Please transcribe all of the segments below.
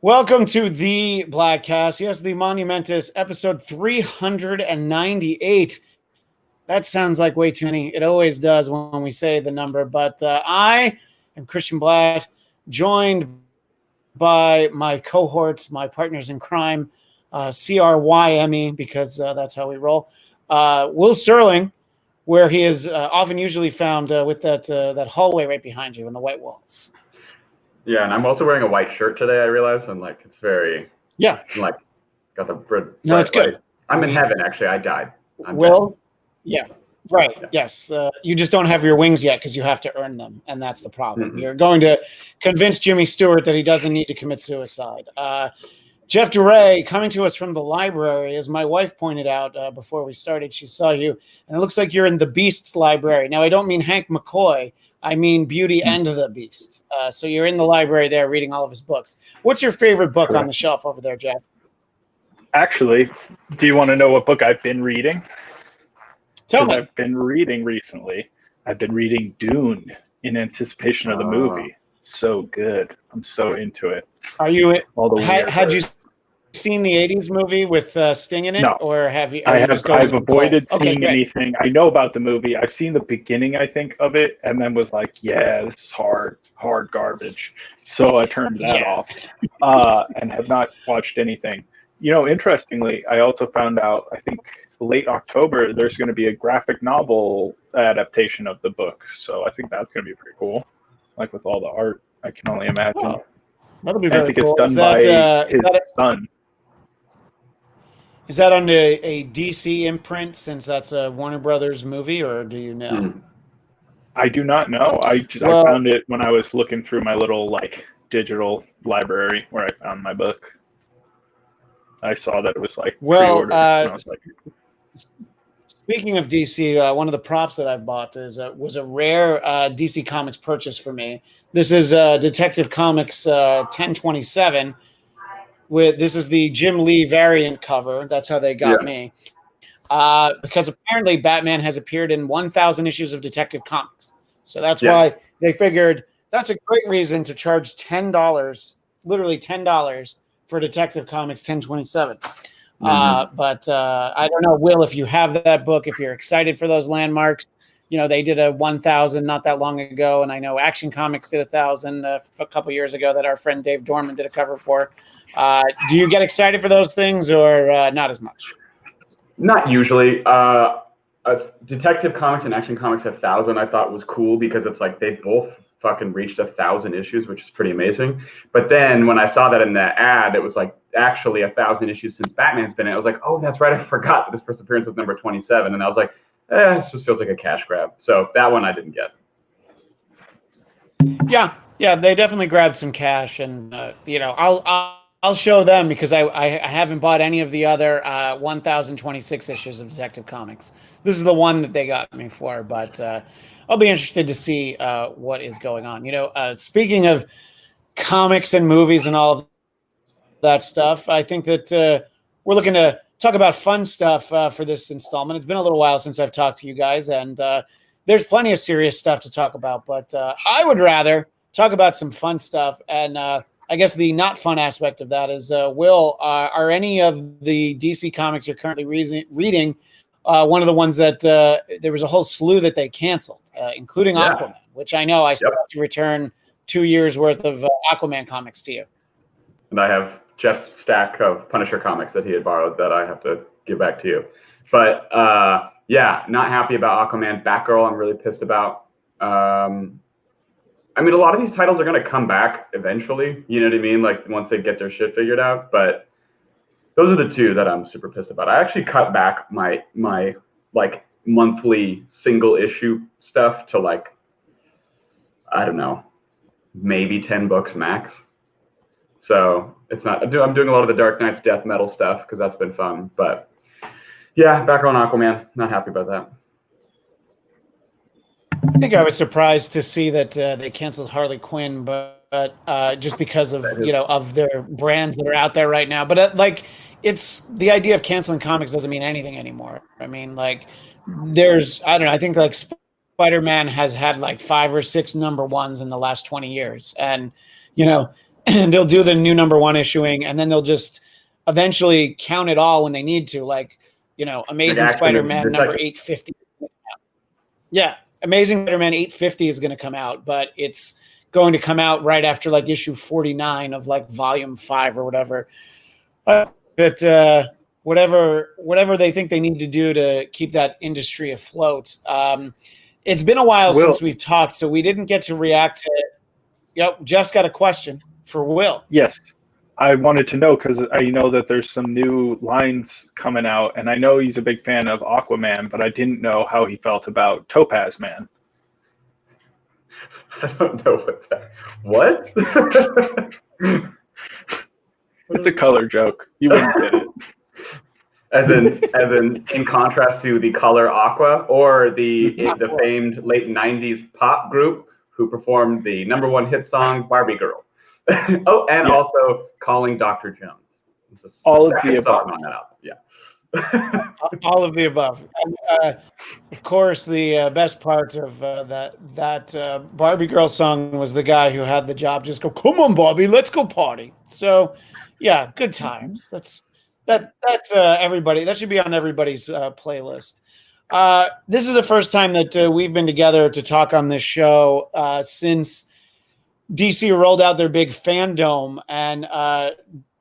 Welcome to the Bladtcast. Yes, the monumentous episode 398. That sounds like way too many. It always does when we say the number. But I am Christian Blatt, joined by my cohorts, my partners in crime, CRYME, because that's how we roll. Will Sterling, where he is often usually found with that hallway right behind you and the white walls. Yeah, and I'm also wearing a white shirt today, I realize, and it's very got the no, it's good. I'm in heaven, actually. I died. Yeah, right. Yeah. Yes, you just don't have your wings yet because you have to earn them, and that's the problem. Mm-hmm. You're going to convince Jimmy Stewart that he doesn't need to commit suicide. Jeff DeRay, coming to us from the library, as my wife pointed out before we started, she saw you, and it looks like you're in the Beast's library. Now, I don't mean Hank McCoy. I mean Beauty and the Beast. So you're in the library there reading all of his books. What's your favorite book on the shelf over there, Jeff? Actually, do you want to know what book I've been reading? Tell me. I've been reading recently. I've been reading Dune in anticipation of the movie. So good. I'm so into it. Are you? Had you seen the 80s movie with Sting in it? No. Or have you? I've avoided seeing anything. I know about the movie. I've seen the beginning, I think, of it, and then was like, yeah, this is hard garbage. So I turned that off and have not watched anything. You know, interestingly, I also found out, I think, late October, there's going to be a graphic novel adaptation of the book. So I think that's going to be pretty cool. Like with all the art, I can only imagine. Oh, that'll be very cool. It's done by his son. Is that under a DC imprint since that's a Warner Brothers movie, or do you know? I do not know. I found it when I was looking through my little digital library where I found my book. I saw that it was pre-ordered. And I was like, speaking of DC, one of the props that I've bought was a rare DC Comics purchase for me. This is Detective Comics 1027. This is the Jim Lee variant cover. That's how they got me. Because apparently Batman has appeared in 1,000 issues of Detective Comics. So that's why they figured that's a great reason to charge $10, literally $10 for Detective Comics 1027. But I don't know, Will, if you have that book, if you're excited for those landmarks. You know, they did a 1,000 not that long ago, and I know Action Comics did 1,000 a couple years ago that our friend Dave Dorman did a cover for. Do you get excited for those things, or not as much? Not usually. Detective Comics and Action Comics 1,000 I thought was cool because it's they both fucking reached 1,000 issues, which is pretty amazing. But then when I saw that in the ad, it was actually 1,000 issues since Batman's been in. I was like, oh, that's right. I forgot that his first appearance was number 27. And I was like, this just feels like a cash grab. So that one I didn't get. Yeah, they definitely grabbed some cash, and I'll show them because I haven't bought any of the other 1,026 issues of Detective Comics. This is the one that they got me for, but I'll be interested to see what is going on. Speaking of comics and movies and all of that stuff, I think that we're looking to talk about fun stuff for this installment. It's been a little while since I've talked to you guys, and there's plenty of serious stuff to talk about, but I would rather talk about some fun stuff. And I guess the not fun aspect of that is, Will, are any of the DC comics you're currently reading one of the ones that there was a whole slew that they canceled, including Aquaman, which I know I still have to return 2 years worth of Aquaman comics to you. And I have Jeff's stack of Punisher comics that he had borrowed that I have to give back to you. But not happy about Aquaman. Batgirl, I'm really pissed about. I mean, a lot of these titles are going to come back eventually. You know what I mean? Once they get their shit figured out. But those are the two that I'm super pissed about. I actually cut back my monthly single issue stuff to I don't know, maybe 10 books max. So it's not. I'm doing a lot of the Dark Knight's death metal stuff because that's been fun. But back on Aquaman. Not happy about that. I think I was surprised to see that they canceled Harley Quinn, but just because of of their brands that are out there right now. But it's the idea of canceling comics doesn't mean anything anymore. I mean, there's I don't know. I think Spider-Man has had 5 or 6 number ones in the last 20 years, and they'll do the new #1 issuing, and then they'll just eventually count it all when they need to. Like, Amazing Spider-Man number 850. Yeah, Amazing Spider-Man 850 is going to come out, but it's going to come out right after like issue 49 of like volume 5 or whatever. Whatever they think they need to do to keep that industry afloat. It's been a while since we've talked, so we didn't get to react to it. Yep, Jeff's got a question for Will. Yes, I wanted to know because I know that there's some new lines coming out, and I know he's a big fan of Aquaman, but I didn't know how he felt about Topaz Man. I don't know what. It's a color joke. You wouldn't get it. As in contrast to the color Aqua or the famed late '90s pop group who performed the #1 hit song "Barbie Girl." Also calling Dr. Jones. All of the above. On that album. Yeah. All of the above. And, of course, the best part of that Barbie Girl song was the guy who had the job just go, "Come on, Barbie, let's go party." So, yeah, good times. That's everybody. That should be on everybody's playlist. This is the first time that we've been together to talk on this show since DC rolled out their big fandom, and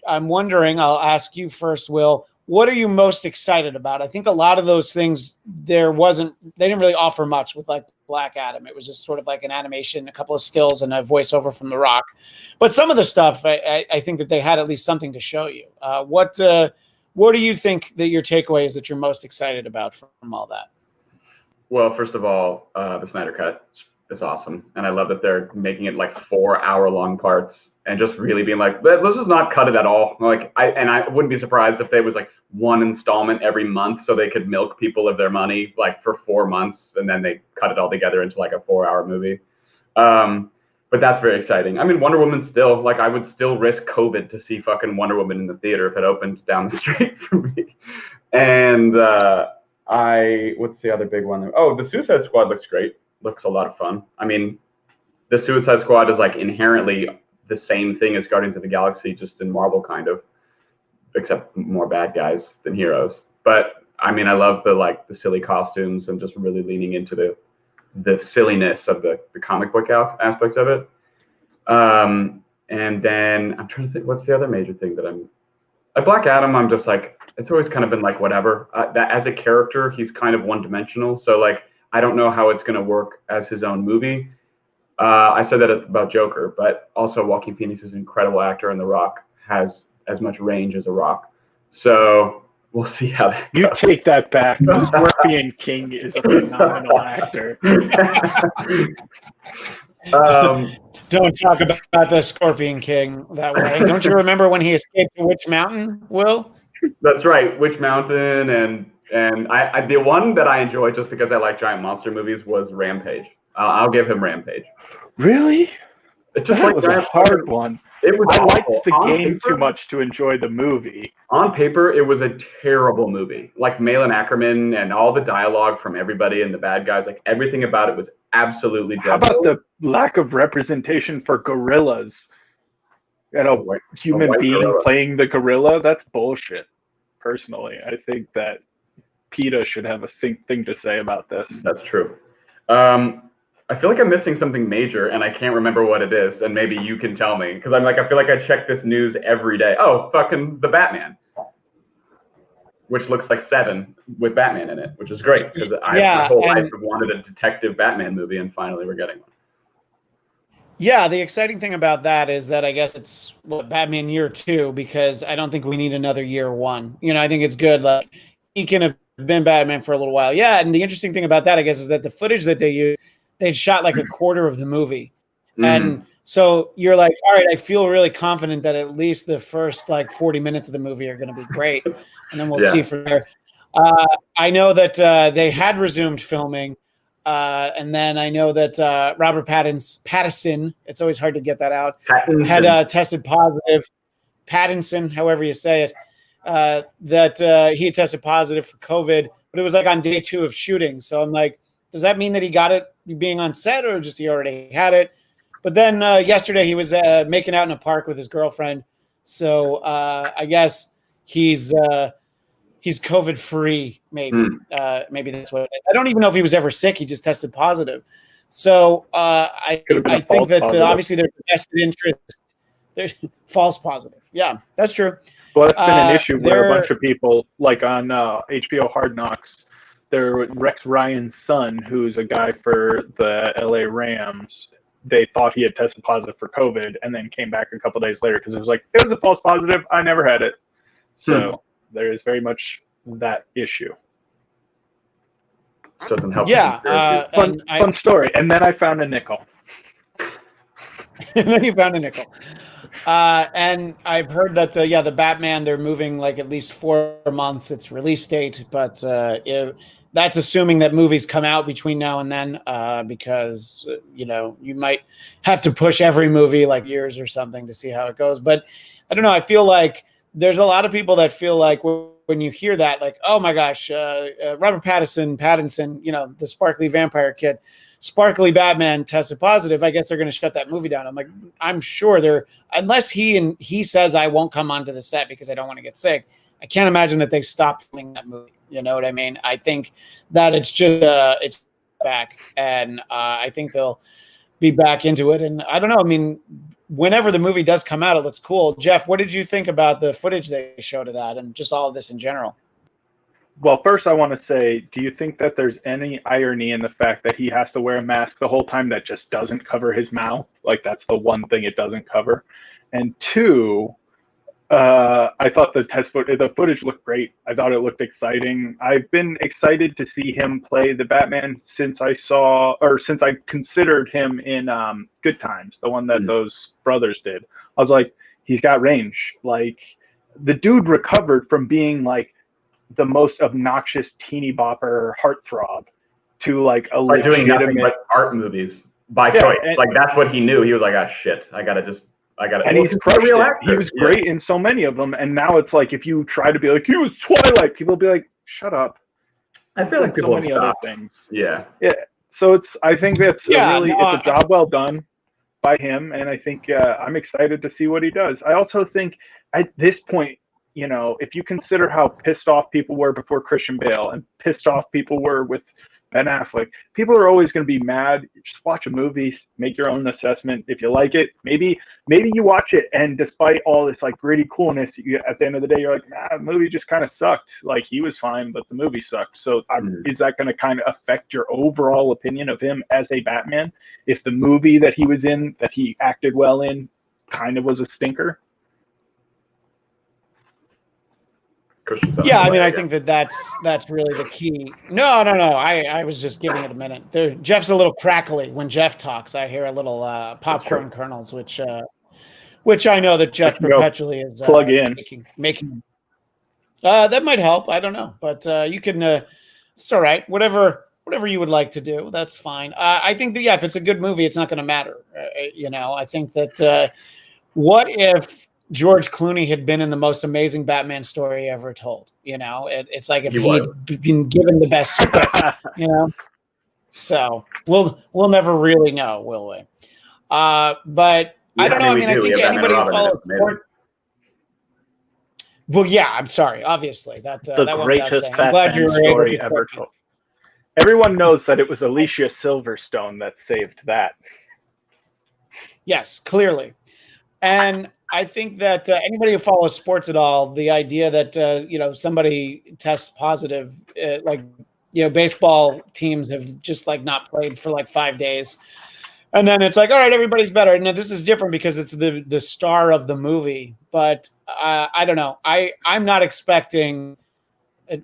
I'm wondering. I'll ask you first, Will. What are you most excited about? I think a lot of those things they didn't really offer much with like Black Adam. It was just sort of like an animation, a couple of stills, and a voiceover from The Rock. But some of the stuff, I think that they had at least something to show you. What do you think that your takeaway is that you're most excited about from all that? Well, first of all, the Snyder Cut is awesome. And I love that they're making it like 4-hour-long parts and just really being like, let's just not cut it at all. Like, I wouldn't be surprised if there was like one installment every month so they could milk people of their money like for 4 months and then they cut it all together into like a 4-hour movie. But that's very exciting. I mean, Wonder Woman still, like, I would still risk COVID to see fucking Wonder Woman in the theater if it opened down the street from me. And what's the other big one? Oh, the Suicide Squad looks great. Looks a lot of fun. I mean, the Suicide Squad is like inherently the same thing as Guardians of the Galaxy, just in Marvel kind of, except more bad guys than heroes. But I mean, I love the silly costumes and just really leaning into the silliness of the comic book aspects of it. And then I'm trying to think, what's the other major thing that Black Adam, I'm just like, it's always kind of been like, whatever. That as a character, he's kind of one-dimensional. So like, I don't know how it's going to work as his own movie. I said that about Joker, but also Joaquin Phoenix is an incredible actor, and The Rock has as much range as a Rock. So we'll see how that goes. You take that back. Scorpion King is a phenomenal actor. Don't talk about the Scorpion King that way. Don't you remember when he escaped to Witch Mountain, Will? That's right, Witch Mountain, and I the one that I enjoyed just because I like giant monster movies was Rampage. I'll give him Rampage. Really? It just was a hard one. It was I liked the on game paper, too much to enjoy the movie. On paper, it was a terrible movie. Like Malin Ackerman and all the dialogue from everybody and the bad guys, like everything about it was absolutely dreadful. How about the lack of representation for gorillas? And a human being gorilla playing the gorilla? That's bullshit, personally. I think that PETA should have a thing to say about this. That's true. I feel like I'm missing something major, and I can't remember what it is, and maybe you can tell me, because I feel like I check this news every day. Oh, fucking the Batman, which looks like 7 with Batman in it, which is great, because my whole life have wanted a detective Batman movie, and finally we're getting one. Yeah, the exciting thing about that is that I guess it's Batman year 2, because I don't think we need another year 1. I think it's good. Like, he can have been Batman for a little while. Yeah, and the interesting thing about that, I guess, is that the footage that they used, they'd shot like a quarter of the movie. And so you're like, all right, I feel really confident that at least the first like 40 minutes of the movie are going to be great. And then we'll see from there. I know that they had resumed filming. And then I know that Robert Pattinson, it's always hard to get that out, had tested positive. Pattinson, however you say it, that he had tested positive for COVID, but it was like on day 2 of shooting. So I'm like, does that mean that he got it being on set, or just he already had it? But then yesterday he was making out in a park with his girlfriend. So I guess he's COVID free. Maybe maybe that's what it is. I don't even know if he was ever sick. He just tested positive. So I think that obviously there's a vested interest. There's false positive. Yeah, that's true. Well, that's been an issue where a bunch of people, like on HBO Hard Knocks, Rex Ryan's son, who's a guy for the LA Rams, they thought he had tested positive for COVID and then came back a couple days later because it was like, it was a false positive. I never had it. So there is very much that issue. Doesn't help. Yeah. Fun story. And then I found a nickel. And then you found a nickel. And I've heard that, the Batman, they're moving like at least 4 months its release date, but that's assuming that movies come out between now and then, because, you might have to push every movie like years or something to see how it goes. But I don't know. I feel like there's a lot of people that feel like when you hear that, like, oh my gosh, Robert Pattinson, the sparkly vampire kid, sparkly Batman tested positive. I guess they're going to shut that movie down. I'm like, I'm sure unless he says I won't come onto the set because I don't want to get sick. I can't imagine that they stopped filming that movie. You know what I mean? I think that it's just it's back, and I think they'll be back into it. And I don't know. I mean, whenever the movie does come out, it looks cool. Jeff, what did you think about the footage they showed of that, and just all of this in general? Well, first I want to say, do you think that there's any irony in the fact that he has to wear a mask the whole time that just doesn't cover his mouth? Like, that's the one thing it doesn't cover. And two, I thought the footage looked great. I thought it looked exciting. I've been excited to see him play the Batman since I considered him in Good Times, the one that those brothers did. I was like, he's got range. Like, the dude recovered from being like the most obnoxious teeny bopper heartthrob to like a legitimate doing nothing but art movies by choice. Like, that's what he knew. He was like, shit, I gotta. And he's crushed it. He was great in so many of them, and now it's like if you try to be like, he was Twilight, people will be like, shut up. I feel like people so many other things. Yeah. So I think that's it's a job well done by him, and I think I'm excited to see what he does. I also think at this point, if you consider how pissed off people were before Christian Bale and pissed off people were with Ben Affleck, people are always going to be mad. Just watch a movie, make your own assessment. If you like it, maybe you watch it, and despite all this like gritty coolness, at the end of the day, you're like, the movie just kind of sucked. Like, he was fine, but the movie sucked. So is that going to kind of affect your overall opinion of him as a Batman? If the movie that he was in, that he acted well in, kind of was a stinker? Yeah, I mean, I think that's really the key. No. I was just giving it a minute. Jeff's a little crackly when Jeff talks. I hear a little popcorn kernels, which I know that Jeff perpetually is plug in making. That might help. I don't know, but you can. It's all right. Whatever you would like to do, that's fine. I think that if it's a good movie, it's not going to matter. I think that what if George Clooney had been in the most amazing Batman story ever told? It's like if he'd been given the best script, So we'll never really know, will we? But I don't know. I mean, I think anybody who follows sport. Well, yeah, I'm sorry. Obviously, that went without saying. I'm glad you were able to ever told. Everyone knows that it was Alicia Silverstone that saved that. Yes, clearly. And I think that anybody who follows sports at all, the idea that somebody tests positive, baseball teams have just like not played for like 5 days, and then it's like, all right, everybody's better. Now this is different because it's the star of the movie. But I don't know. I'm not expecting.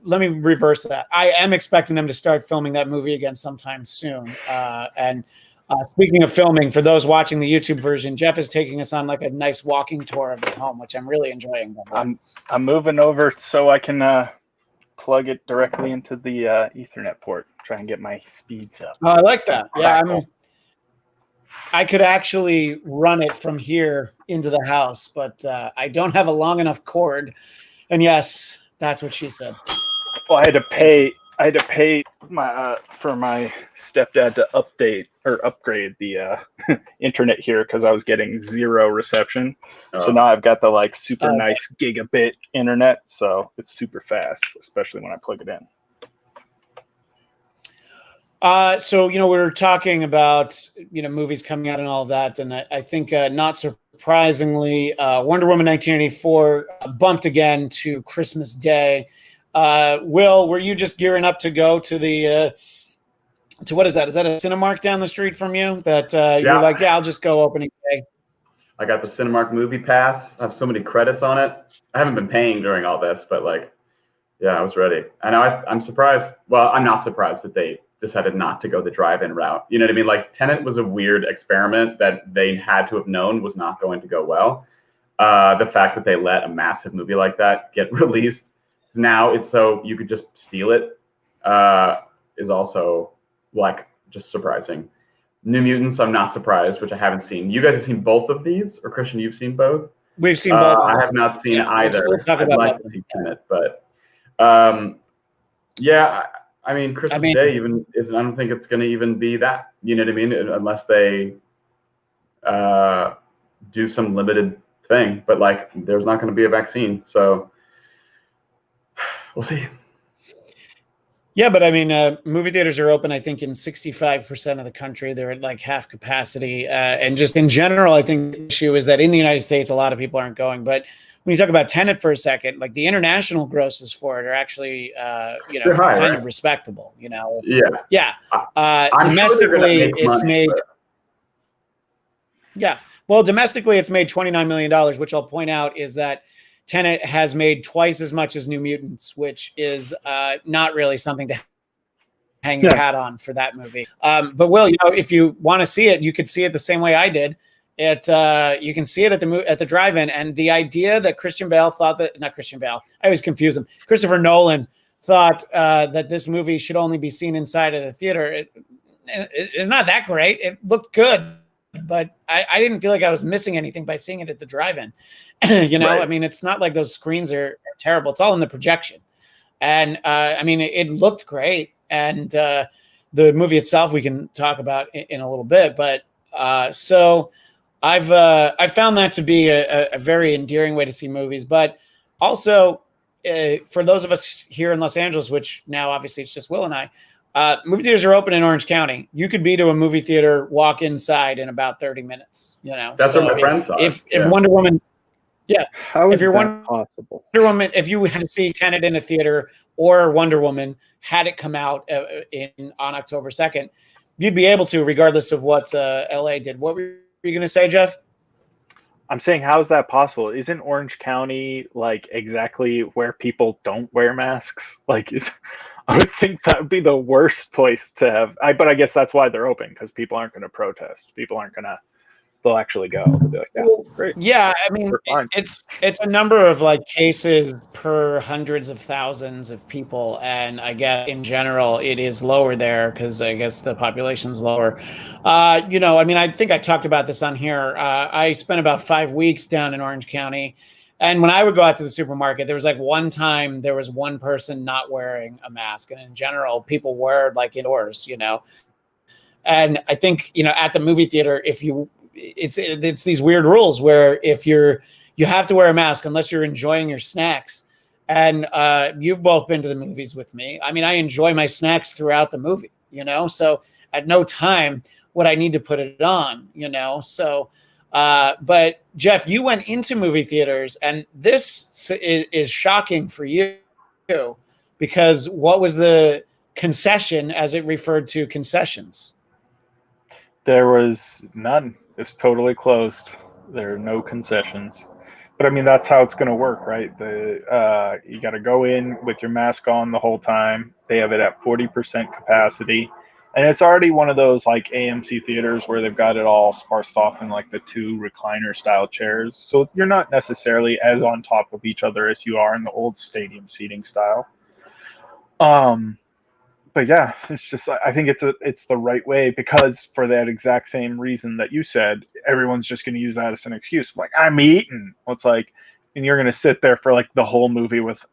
Let me reverse that. I am expecting them to start filming that movie again sometime soon. Speaking of filming, for those watching the YouTube version, Jeff is taking us on like a nice walking tour of his home, which I'm really enjoying. I'm moving over so I can plug it directly into the Ethernet port. Try and get my speeds up. Oh, I like that. Yeah, I could actually run it from here into the house, but I don't have a long enough cord. And yes, that's what she said. Well, I I had to pay for my stepdad to upgrade the internet here because I was getting 0 reception. So now I've got the like super nice gigabit internet, so it's super fast, especially when I plug it in. So, we were talking about, movies coming out and all of that. And I think not surprisingly, Wonder Woman 1984 bumped again to Christmas Day. Will, were you just gearing up to go to the, to what is that? Is that a Cinemark down the street from you that you're like, yeah, I'll just go opening day? I got the Cinemark movie pass. I have so many credits on it. I haven't been paying during all this, but yeah, I was ready. I know I'm surprised. Well, I'm not surprised that they decided not to go the drive-in route. You know what I mean? Like Tenet was a weird experiment that they had to have known was not going to go well. The fact that they let a massive movie like that get released now, it's so you could just steal it, is also just surprising. New Mutants, I'm not surprised, which I haven't seen. You guys have seen both of these, or Christian, you've seen both? We've seen both. I have not seen either. We'll talk I'd about like to see Tenet, but yeah, I mean, Christmas Day even isn't. I don't think it's going to even be that. You know what I mean? Unless they do some limited thing, but there's not going to be a vaccine, so we'll see. Yeah, but I mean, movie theaters are open, I think, in 65% of the country. They're at half capacity. And just in general, I think the issue is that in the United States, a lot of people aren't going. But when you talk about Tenet for a second, the international grosses for it are actually, high, kind of respectable, Yeah. Yeah. Domestically, sure it's made. But... Yeah. Well, domestically, it's made $29 million, which I'll point out is that Tenet has made twice as much as New Mutants, which is not really something to hang your hat on for that movie. But Will, if you want to see it, you could see it the same way I did. You can see it at the drive-in, and the idea that Christian Bale thought that not Christian Bale, I always confuse him. Christopher Nolan thought that this movie should only be seen inside at a theater. It's not that great. It looked good, but I didn't feel like I was missing anything by seeing it at the drive-in. Right. I mean, it's not like those screens are terrible. It's all in the projection. And I mean, it looked great. And the movie itself, we can talk about in a little bit. But so I found that to be a very endearing way to see movies. But also, for those of us here in Los Angeles, which now obviously it's just Will and I, movie theaters are open in Orange County. You could be to a movie theater, walk inside in about 30 minutes. That's what my friends thought. If Wonder Woman, how is that possible? Wonder Woman, if you had to see Tenet in a theater or Wonder Woman had it come out on October 2nd, you'd be able to, regardless of what LA did. What were you going to say, Jeff? I'm saying, how is that possible? Isn't Orange County exactly where people don't wear masks? I would think that would be the worst place to have. But I guess that's why they're open, because people aren't going to protest. People aren't going to. They'll actually go. They'll be like, yeah, great. Yeah, I mean, it's a number of cases per hundreds of thousands of people, and I guess in general it is lower there because I guess the population's lower. I mean, I think I talked about this on here. I spent about 5 weeks down in Orange County. And when I would go out to the supermarket, there was one time there was one person not wearing a mask. And in general, people were indoors, And I think, at the movie theater, it's these weird rules where if you have to wear a mask unless you're enjoying your snacks. And you've both been to the movies with me. I mean, I enjoy my snacks throughout the movie, So at no time would I need to put it on, So but Jeff, you went into movie theaters, and this is shocking for you because what was the concession as it referred to concessions? There was none. It's totally closed. There are no concessions. But I mean, that's how it's going to work, right? You got to go in with your mask on the whole time. They have it at 40% capacity. And it's already one of those AMC theaters where they've got it all sparsed off in the 2 recliner style chairs. So you're not necessarily as on top of each other as you are in the old stadium seating style. But yeah, it's just, I think it's the right way, because for that exact same reason that you said, everyone's just going to use that as an excuse. I'm eating. Well, it's and you're going to sit there for the whole movie with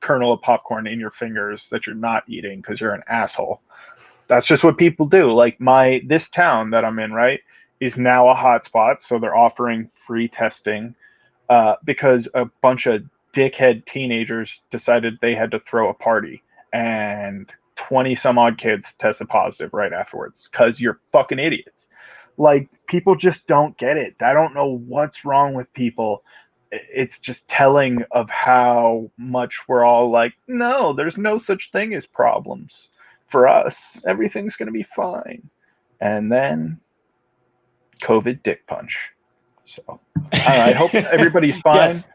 kernel of popcorn in your fingers that you're not eating because you're an asshole. That's just what people do. Like this town that I'm in, right, is now a hotspot, so they're offering free testing because a bunch of dickhead teenagers decided they had to throw a party, and 20 some odd kids tested positive right afterwards because you're fucking idiots. Like, people just don't get it. I don't know what's wrong with people. It's just telling of how much we're all like, no, there's no such thing as problems. For us, everything's going to be fine. And then COVID dick punch. So I hope everybody's fine. Yes.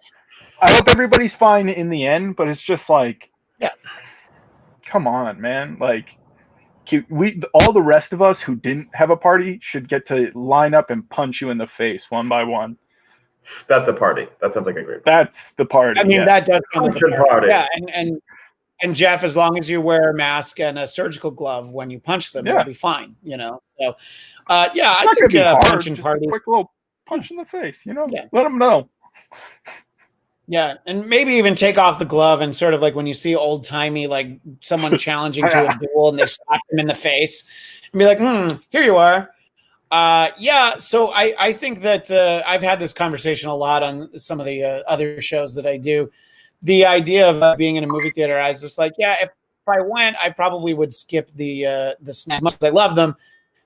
I hope everybody's fine in the end, but it's just like, yeah, come on, man. Like, all the rest of us who didn't have a party should get to line up and punch you in the face one by one. That's a party. That sounds like a great party. That's the party. I mean, that does sound like a party. Yeah, and Jeff, as long as you wear a mask and a surgical glove when you punch them, you'll be fine. So I think punching party, quick little punch in the face. Let them know. Yeah, and maybe even take off the glove and sort of like when you see old timey, like someone challenging to a duel and they slap them in the face and be like, here you are. So I think that I've had this conversation a lot on some of the other shows that I do. The idea of being in a movie theater, I was just like, if I went, I probably would skip the snacks as much as I love them.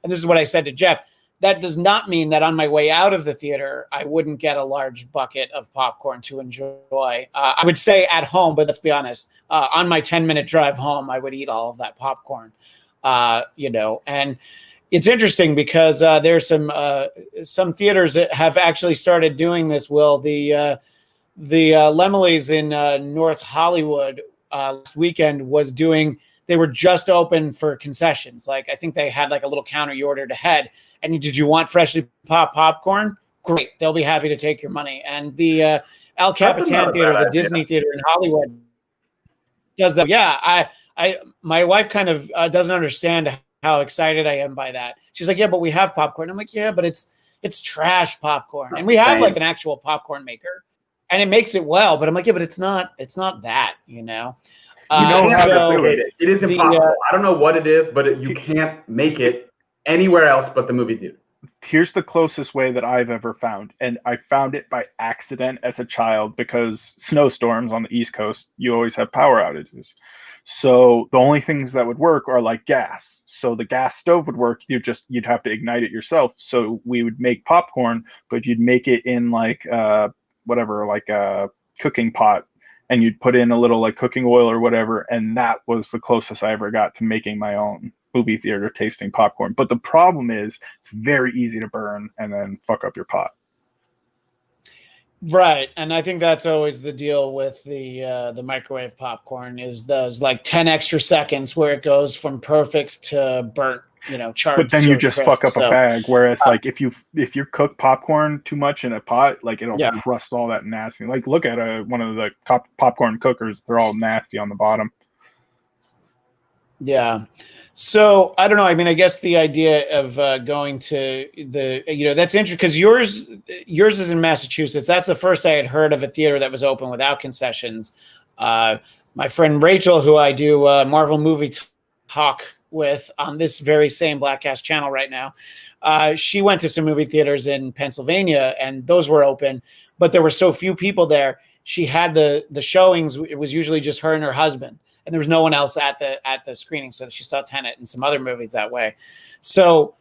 And this is what I said to Jeff. That does not mean that on my way out of the theater, I wouldn't get a large bucket of popcorn to enjoy. I would say at home, but let's be honest, on my 10-minute drive home, I would eat all of that popcorn, and it's interesting because there's some theaters that have actually started doing this. Will the Lemeleys in North Hollywood last weekend was doing? They were just open for concessions. Like, I think they had like a little counter you ordered ahead. And did you want freshly popped popcorn? Great, they'll be happy to take your money. And the El Capitan Theater, the Disney Theater in Hollywood, does that. Yeah, my wife kind of doesn't understand how excited I am by that. She's like, yeah, but we have popcorn. I'm like, yeah, but it's trash popcorn, and we have like an actual popcorn maker, and it makes it well. But I'm like, yeah, but it's not that, You know how to do it. It is impossible. I don't know what it is, but you can't make it anywhere else but the movie theater. Here's the closest way that I've ever found, and I found it by accident as a child because snowstorms on the East Coast, you always have power outages. So the only things that would work are like gas. So the gas stove would work. You'd have to ignite it yourself. So we would make popcorn, but you'd make it in like a cooking pot, and you'd put in a little like cooking oil or whatever. And that was the closest I ever got to making my own movie theater tasting popcorn. But the problem is it's very easy to burn and then fuck up your pot. Right. And I think that's always the deal with the microwave popcorn is those like 10 extra seconds where it goes from perfect to burnt, charred. But then you just fuck up a bag. Whereas like if you cook popcorn too much in a pot, like it'll crust all that nasty. Like look at one of the popcorn cookers, they're all nasty on the bottom. Yeah. So I don't know. I mean, I guess the idea of going to that's interesting because yours is in Massachusetts. That's the first I had heard of a theater that was open without concessions. My friend Rachel, who I do Marvel movie talk with on this very same Bladtcast channel right now, she went to some movie theaters in Pennsylvania and those were open, but there were so few people there. She had the showings. It was usually just her and her husband. And there was no one else at the screening, so she saw Tenet and some other movies that way. So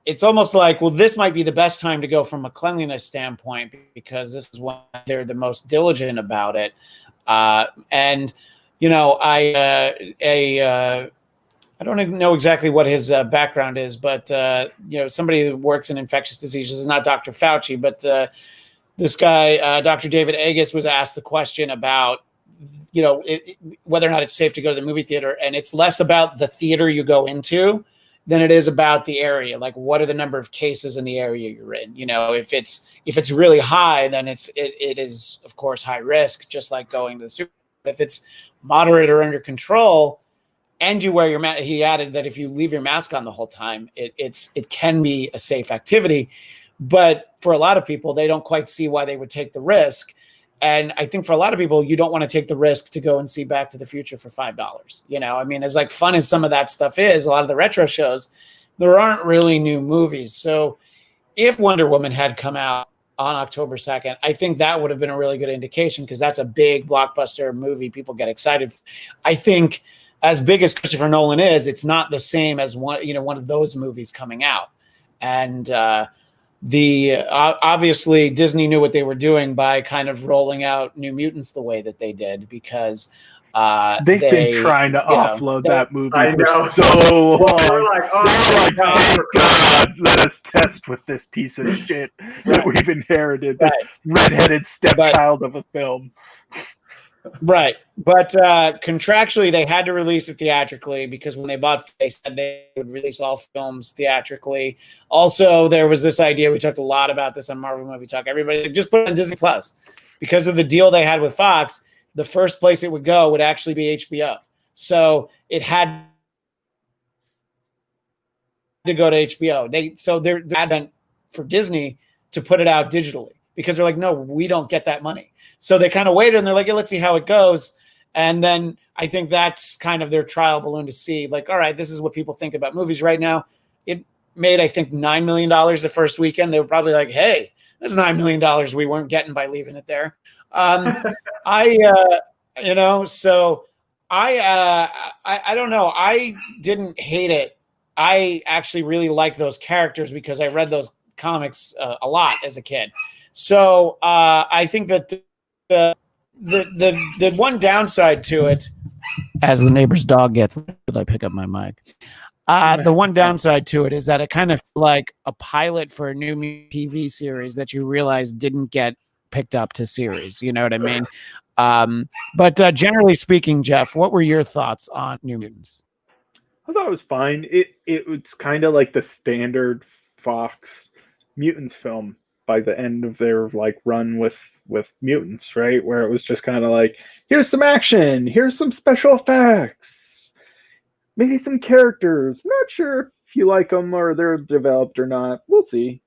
it's almost like, well, this might be the best time to go from a cleanliness standpoint because this is when they're the most diligent about it. I don't even know exactly what his background is, but somebody who works in infectious diseases is not Dr. Fauci, but this guy, Dr. David Agus, was asked the question about whether or not it's safe to go to the movie theater. And it's less about the theater you go into than it is about the area. Like, what are the number of cases in the area you're in? If it's really high, then it is, of course, high risk, just like going to the super. If it's moderate or under control and you wear your mask, he added that if you leave your mask on the whole time, it can be a safe activity. But for a lot of people, they don't quite see why they would take the risk. And I think for a lot of people, you don't want to take the risk to go and see Back to the Future for $5. You know, I mean, as like fun as some of that stuff is, a lot of the retro shows, there aren't really new movies. So if Wonder Woman had come out on October 2nd, I think that would have been a really good indication, because that's a big blockbuster movie. People get excited. I think as big as Christopher Nolan is, it's not the same as one of those movies coming out. And obviously Disney knew what they were doing by kind of rolling out New Mutants the way that they did, because they've been trying to offload that movie for so long. They're like, oh thank God, let us test with this piece of shit that we've inherited, this redheaded stepchild of a film. Right. But contractually, they had to release it theatrically, because when they bought, they said they would release all films theatrically. Also, there was this idea, we talked a lot about this on Marvel Movie Talk, everybody just put it on Disney Plus. Because of the deal they had with Fox, the first place it would go would actually be HBO. So it had to go to HBO. They're advent for Disney to put it out digitally, because they're like, no, we don't get that money. So they kind of waited, and they're like, yeah, let's see how it goes. And then I think that's kind of their trial balloon to see, like, all right, this is what people think about movies right now. It made, I think, $9 million the first weekend. They were probably like, hey, that's $9 million we weren't getting by leaving it there. So I don't know. I didn't hate it. I actually really liked those characters, because I read those comics a lot as a kid. So I think that the one downside to it, as the neighbor's dog gets, did I pick up my mic? The one downside to it is that it kind of like a pilot for a new TV series that you realize didn't get picked up to series. You know what I mean? But generally speaking, Jeff, what were your thoughts on New Mutants? I thought it was fine. It was kind of like the standard Fox Mutants film by the end of their like run with Mutants, right? Where it was just kind of like, here's some action, here's some special effects, maybe some characters. I'm not sure if you like them or they're developed or not. We'll see.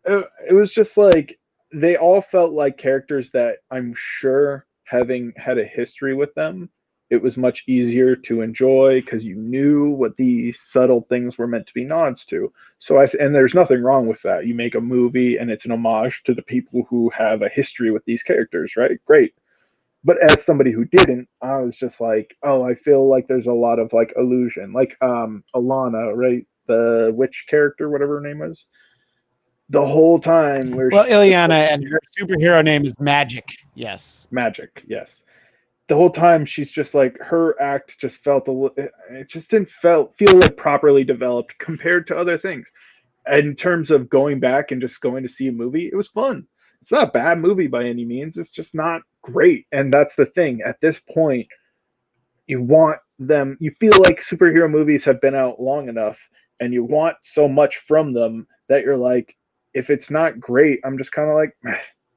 It was just like, they all felt like characters that I'm sure, having had a history with them, it was much easier to enjoy, because you knew what these subtle things were meant to be nods to. So and there's nothing wrong with that. You make a movie and it's an homage to the people who have a history with these characters, right? Great. But as somebody who didn't, I was just like, oh, I feel like there's a lot of like illusion, like Alana, right? The witch character, whatever her name was. The whole time, Ileana, and her superhero name is Magic. Yes, Magic. Yes. The whole time she's just like, her act just felt it just didn't feel like properly developed compared to other things. In terms of going back and just going to see a movie, it was fun. It's not a bad movie by any means. It's just not great. And that's the thing. At this point, you feel like superhero movies have been out long enough, and you want so much from them that you're like, if it's not great, I'm just kind of like,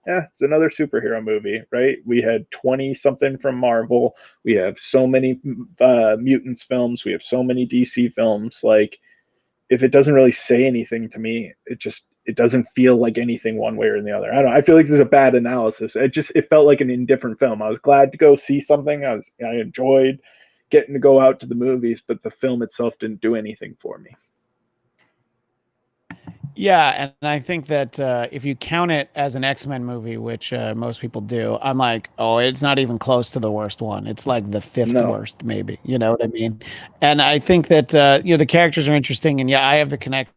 yeah, it's another superhero movie, right? We had 20 something from Marvel. We have so many Mutants films. We have so many DC films. Like, if it doesn't really say anything to me, it doesn't feel like anything one way or the other. I don't know. I feel like there's a bad analysis. It felt like an indifferent film. I was glad to go see something. I enjoyed getting to go out to the movies, but the film itself didn't do anything for me. Yeah, and I think that if you count it as an X-Men movie, which most people do, I'm like, oh, it's not even close to the worst one. It's like the fifth worst, maybe. You know what I mean? And I think that the characters are interesting, and yeah, I have the connection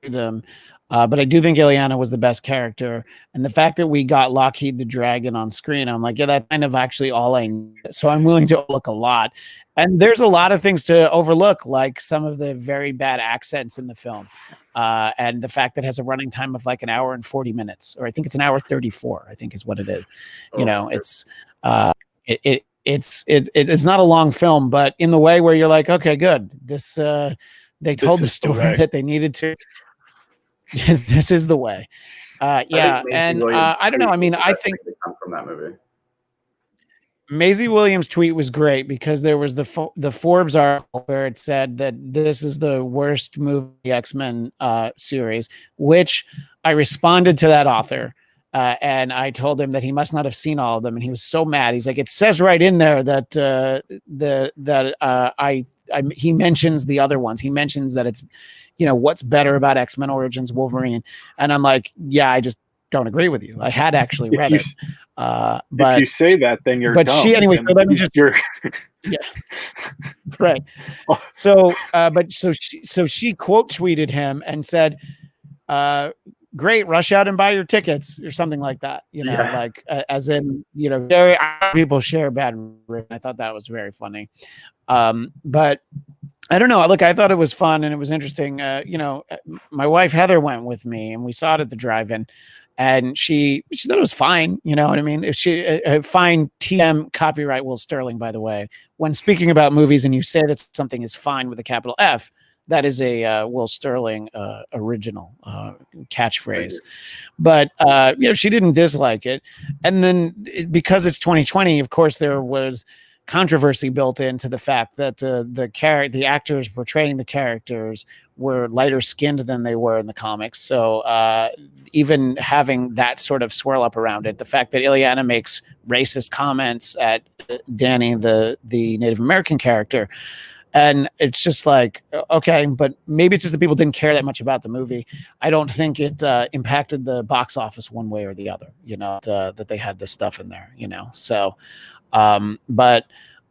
to them. But I do think Ileana was the best character, and the fact that we got Lockheed the Dragon on screen, I'm like, yeah, that's kind of actually all I need. So I'm willing to look a lot. And there's a lot of things to overlook, like some of the very bad accents in the film. And the fact that it has a running time of like an hour and 40 minutes, or I think it's an hour 34, I think is what it is. It's not a long film, but in the way where you're like, okay, good. They told the story that they needed to. This is the way. Yeah. And I don't know. I mean, I think from that movie, Maisie Williams' tweet was great, because there was the Forbes article where it said that this is the worst movie X-Men series, which I responded to that author, And I told him that he must not have seen all of them, and he was so mad. He's like, "It says right in there that he mentions the other ones. He mentions that it's, what's better about X-Men Origins Wolverine." And I'm like, "Yeah, I just don't agree with you. I had actually read it." But if you say that, then you're. But dumb. she anyway. So let me just. You're yeah. Right. So she quote tweeted him and said, "Great, rush out and buy your tickets," or something like that. Like as in, people share bad. I thought that was very funny. But I don't know. Look, I thought it was fun and it was interesting. My wife Heather went with me and we saw it at the drive-in, and she thought it was fine. You know what I mean? If fine TM copyright Will Sterling, by the way. When speaking about movies and you say that something is fine with a capital F, that is a Will Sterling original catchphrase. But she didn't dislike it. And then because it's 2020, of course, there was controversy built into the fact that the actors portraying the characters were lighter skinned than they were in the comics. So even having that sort of swirl up around it, the fact that Ileana makes racist comments at Danny, the Native American character, and it's just like, okay, but maybe it's just that people didn't care that much about the movie. I don't think it impacted the box office one way or the other, that they had this stuff in there, so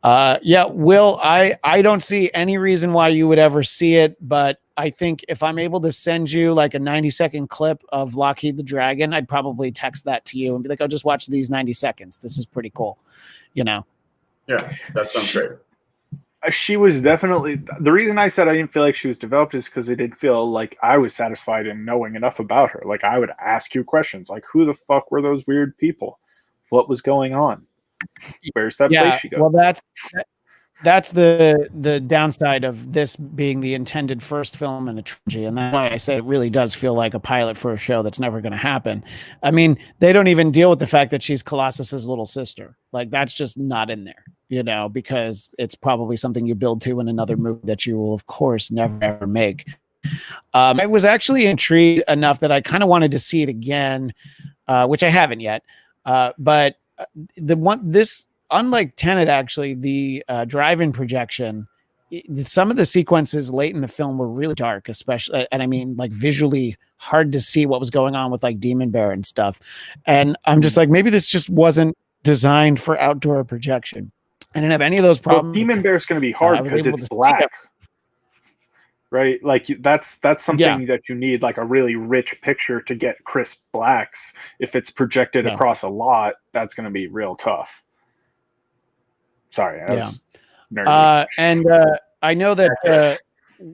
Will, I don't see any reason why you would ever see it, but I think if I'm able to send you like a 90-second clip of Lockheed the Dragon, I'd probably text that to you and be like, "Oh, just watch these 90 seconds. This is pretty cool." Yeah, that sounds great. She was definitely the reason I said I didn't feel like she was developed is because I did feel like I was satisfied in knowing enough about her. Like I would ask you questions like, who the fuck were those weird people? What was going on? Where's that place she goes? Well, that's the downside of this being the intended first film in a trilogy, and that's why I say it really does feel like a pilot for a show that's never going to happen. I mean, they don't even deal with the fact that she's Colossus's little sister. Like that's just not in there, because it's probably something you build to in another movie that you will, of course, never ever make. I was actually intrigued enough that I kind of wanted to see it again, which I haven't yet, but. Unlike Tenet, actually, the drive-in projection, some of the sequences late in the film were really dark, especially, and I mean, like visually hard to see what was going on with like Demon Bear and stuff. And I'm just like, maybe this just wasn't designed for outdoor projection. I didn't have any of those problems. Well, Demon Bear is going to be hard because it's black. Right, like that's something that you need, like a really rich picture to get crisp blacks. If it's projected across a lot, that's going to be real tough. Sorry, I was nerdy. And I know that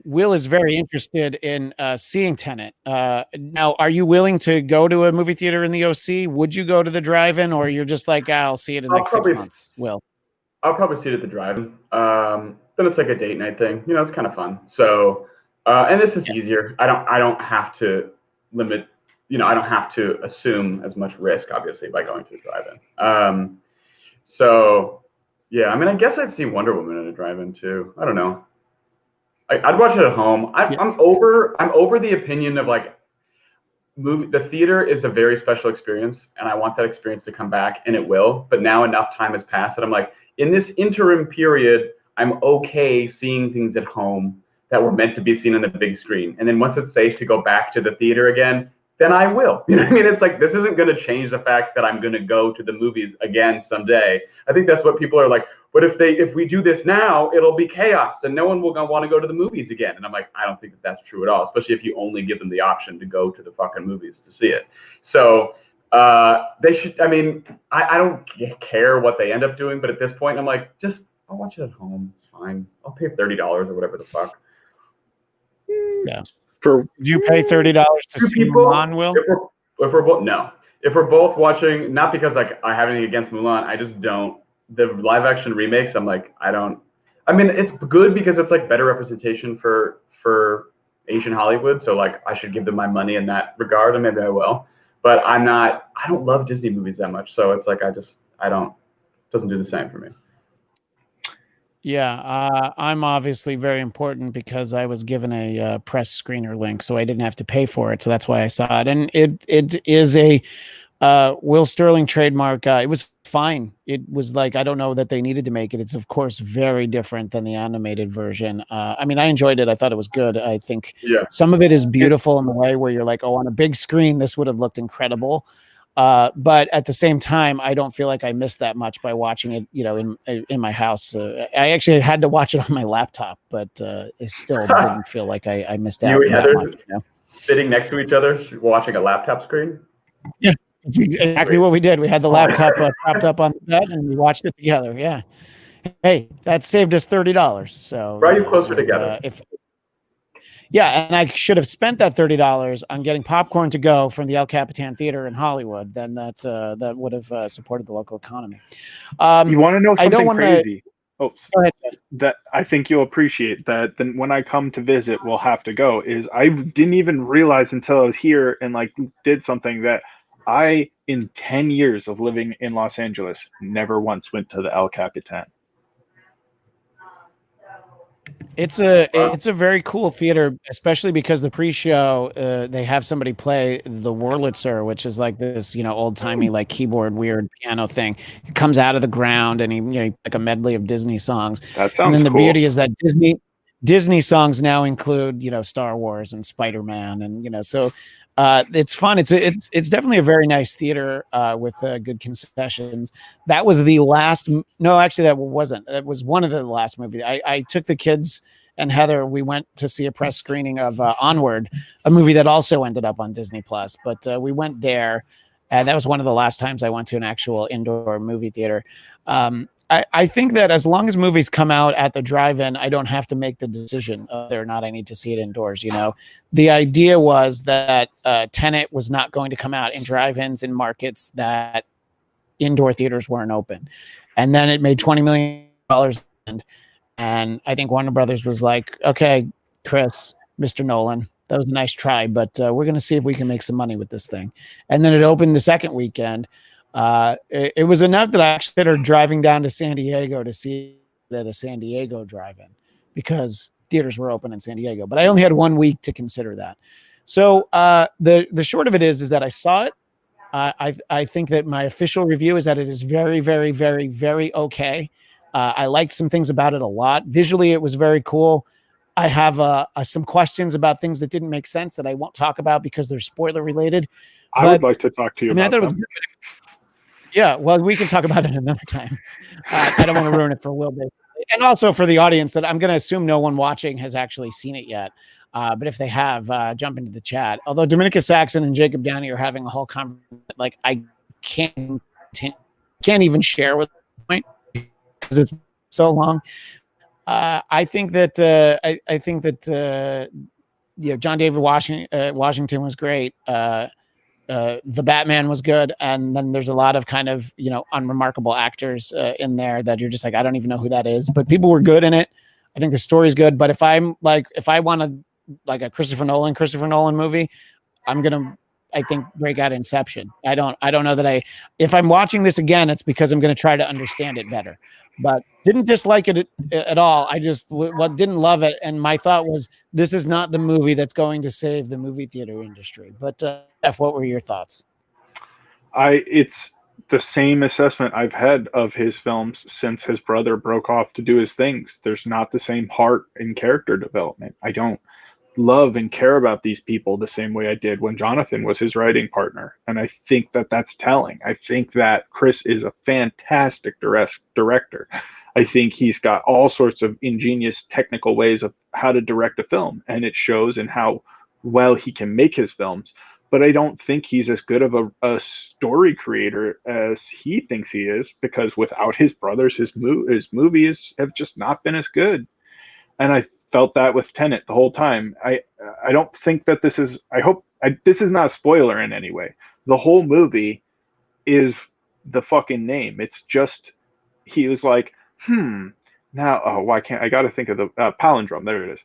Will is very interested in seeing Tenet. Now, are you willing to go to a movie theater in the OC? Would you go to the drive-in, or you're just like, I'll see it in like 6 months? Will, I'll probably see it at the drive-in. Then it's like a date night thing. It's kind of fun. So, and this is easier. I don't have to limit. I don't have to assume as much risk, obviously, by going to the drive-in. So, yeah. I mean, I guess I'd see Wonder Woman at a drive-in too. I don't know. I'd watch it at home. I'm over the opinion of like the theater is a very special experience, and I want that experience to come back, and it will. But now enough time has passed that I'm like, in this interim period, I'm okay seeing things at home that were meant to be seen on the big screen. And then once it's safe to go back to the theater again, then I will. You know what I mean? It's like, this isn't going to change the fact that I'm going to go to the movies again someday. I think that's what people are like, but if we do this now, it'll be chaos and no one will want to go to the movies again. And I'm like, I don't think that that's true at all, especially if you only give them the option to go to the fucking movies to see it. So they should, I mean, I don't care what they end up doing, but at this point, I'm like, I'll watch it at home. It's fine. I'll pay $30 or whatever the fuck. Yeah. Would you pay $30 to see Mulan, Will? If we're both watching, not because like I have anything against Mulan, I just don't. The live action remakes, I'm like, I mean, it's good because it's like better representation for Asian Hollywood. So like, I should give them my money in that regard, and maybe I will. But I don't love Disney movies that much. So it's like, it doesn't do the same for me. Yeah, I'm obviously very important because I was given a press screener link, so I didn't have to pay for it. So that's why I saw it. And it is a Will Sterling trademark. It was fine. It was like, I don't know that they needed to make it. It's of course very different than the animated version. I mean, I enjoyed it. I thought it was good. I think some of it is beautiful in the way where you're like, oh, on a big screen, this would have looked incredible. But at the same time, I don't feel like I missed that much by watching it, in my house. I actually had to watch it on my laptop, but it still didn't feel like I missed out that much. Sitting next to each other, watching a laptop screen? Yeah, that's exactly what we did. We had the laptop propped up on the bed, and we watched it together. Yeah. Hey, that saved us $30. So brought you closer together. And I should have spent that $30 on getting popcorn to go from the El Capitan Theater in Hollywood. Then that would have supported the local economy. You want to know something crazy? Go ahead, Jeff. That I think you'll appreciate that. Then when I come to visit, we'll have to go. Is I didn't even realize until I was here and did something that I, in 10 years of living in Los Angeles, never once went to the El Capitan. It's a very cool theater, especially because the pre-show they have somebody play the Wurlitzer, which is like this old timey keyboard weird piano thing. It comes out of the ground, and he like a medley of Disney songs. That sounds And then the cool. beauty is that Disney songs now include Star Wars and Spider-Man, and so it's fun. It's definitely a very nice theater with good concessions. That was the last. No, actually, that wasn't. It was one of the last movies. I took the kids and Heather. We went to see a press screening of Onward, a movie that also ended up on Disney Plus. But we went there, and that was one of the last times I went to an actual indoor movie theater. I think that as long as movies come out at the drive-in, I don't have to make the decision whether or not I need to see it indoors. The idea was that Tenet was not going to come out in drive-ins in markets that indoor theaters weren't open. And then it made $20 million. And I think Warner Brothers was like, okay, Chris, Mr. Nolan, that was a nice try, but we're going to see if we can make some money with this thing. And then it opened the second weekend. It was enough that I actually started driving down to San Diego to see it at a San Diego drive-in because theaters were open in San Diego, but I only had 1 week to consider that. So the short of it is that I saw it. I think that my official review is that it is very, very, very, very okay. I liked some things about it a lot. Visually, it was very cool. I have some questions about things that didn't make sense that I won't talk about because they're spoiler related. I would like to talk to you about I thought it was good. Yeah, well, we can talk about it another time. I don't want to ruin it for Will, and also for the audience that I'm going to assume no one watching has actually seen it yet. But if they have, jump into the chat. Although Dominica Saxon and Jacob Downey are having a whole conversation, I can't even share with the point because it's so long. I think that John David Washington was great. The Batman was good, and then there's a lot of kind of unremarkable actors in there that you're just like, I don't even know who that is, but people were good in it. I think the story's good, but if I want to a Christopher Nolan movie, I'm gonna break out Inception. I don't know that if I'm watching this again, it's because I'm gonna try to understand it better. But didn't dislike it at all. I just didn't love it, and my thought was, this is not the movie that's going to save the movie theater industry. But F, what were your thoughts? It's the same assessment I've had of his films since his brother broke off to do his things. There's not the same heart in character development. I don't love and care about these people the same way I did when Jonathan was his writing partner. And I think that that's telling. I think that Chris is a fantastic director. I think he's got all sorts of ingenious technical ways of how to direct a film, and it shows in how well he can make his films. But I don't think he's as good of a story creator as he thinks he is, because without his brothers, his movies have just not been as good. And I felt that with Tenet the whole time. I don't think that this is, this is not a spoiler in any way. The whole movie is the fucking name. It's just, he was like, now, why can't, I got to think of the palindrome. There it is.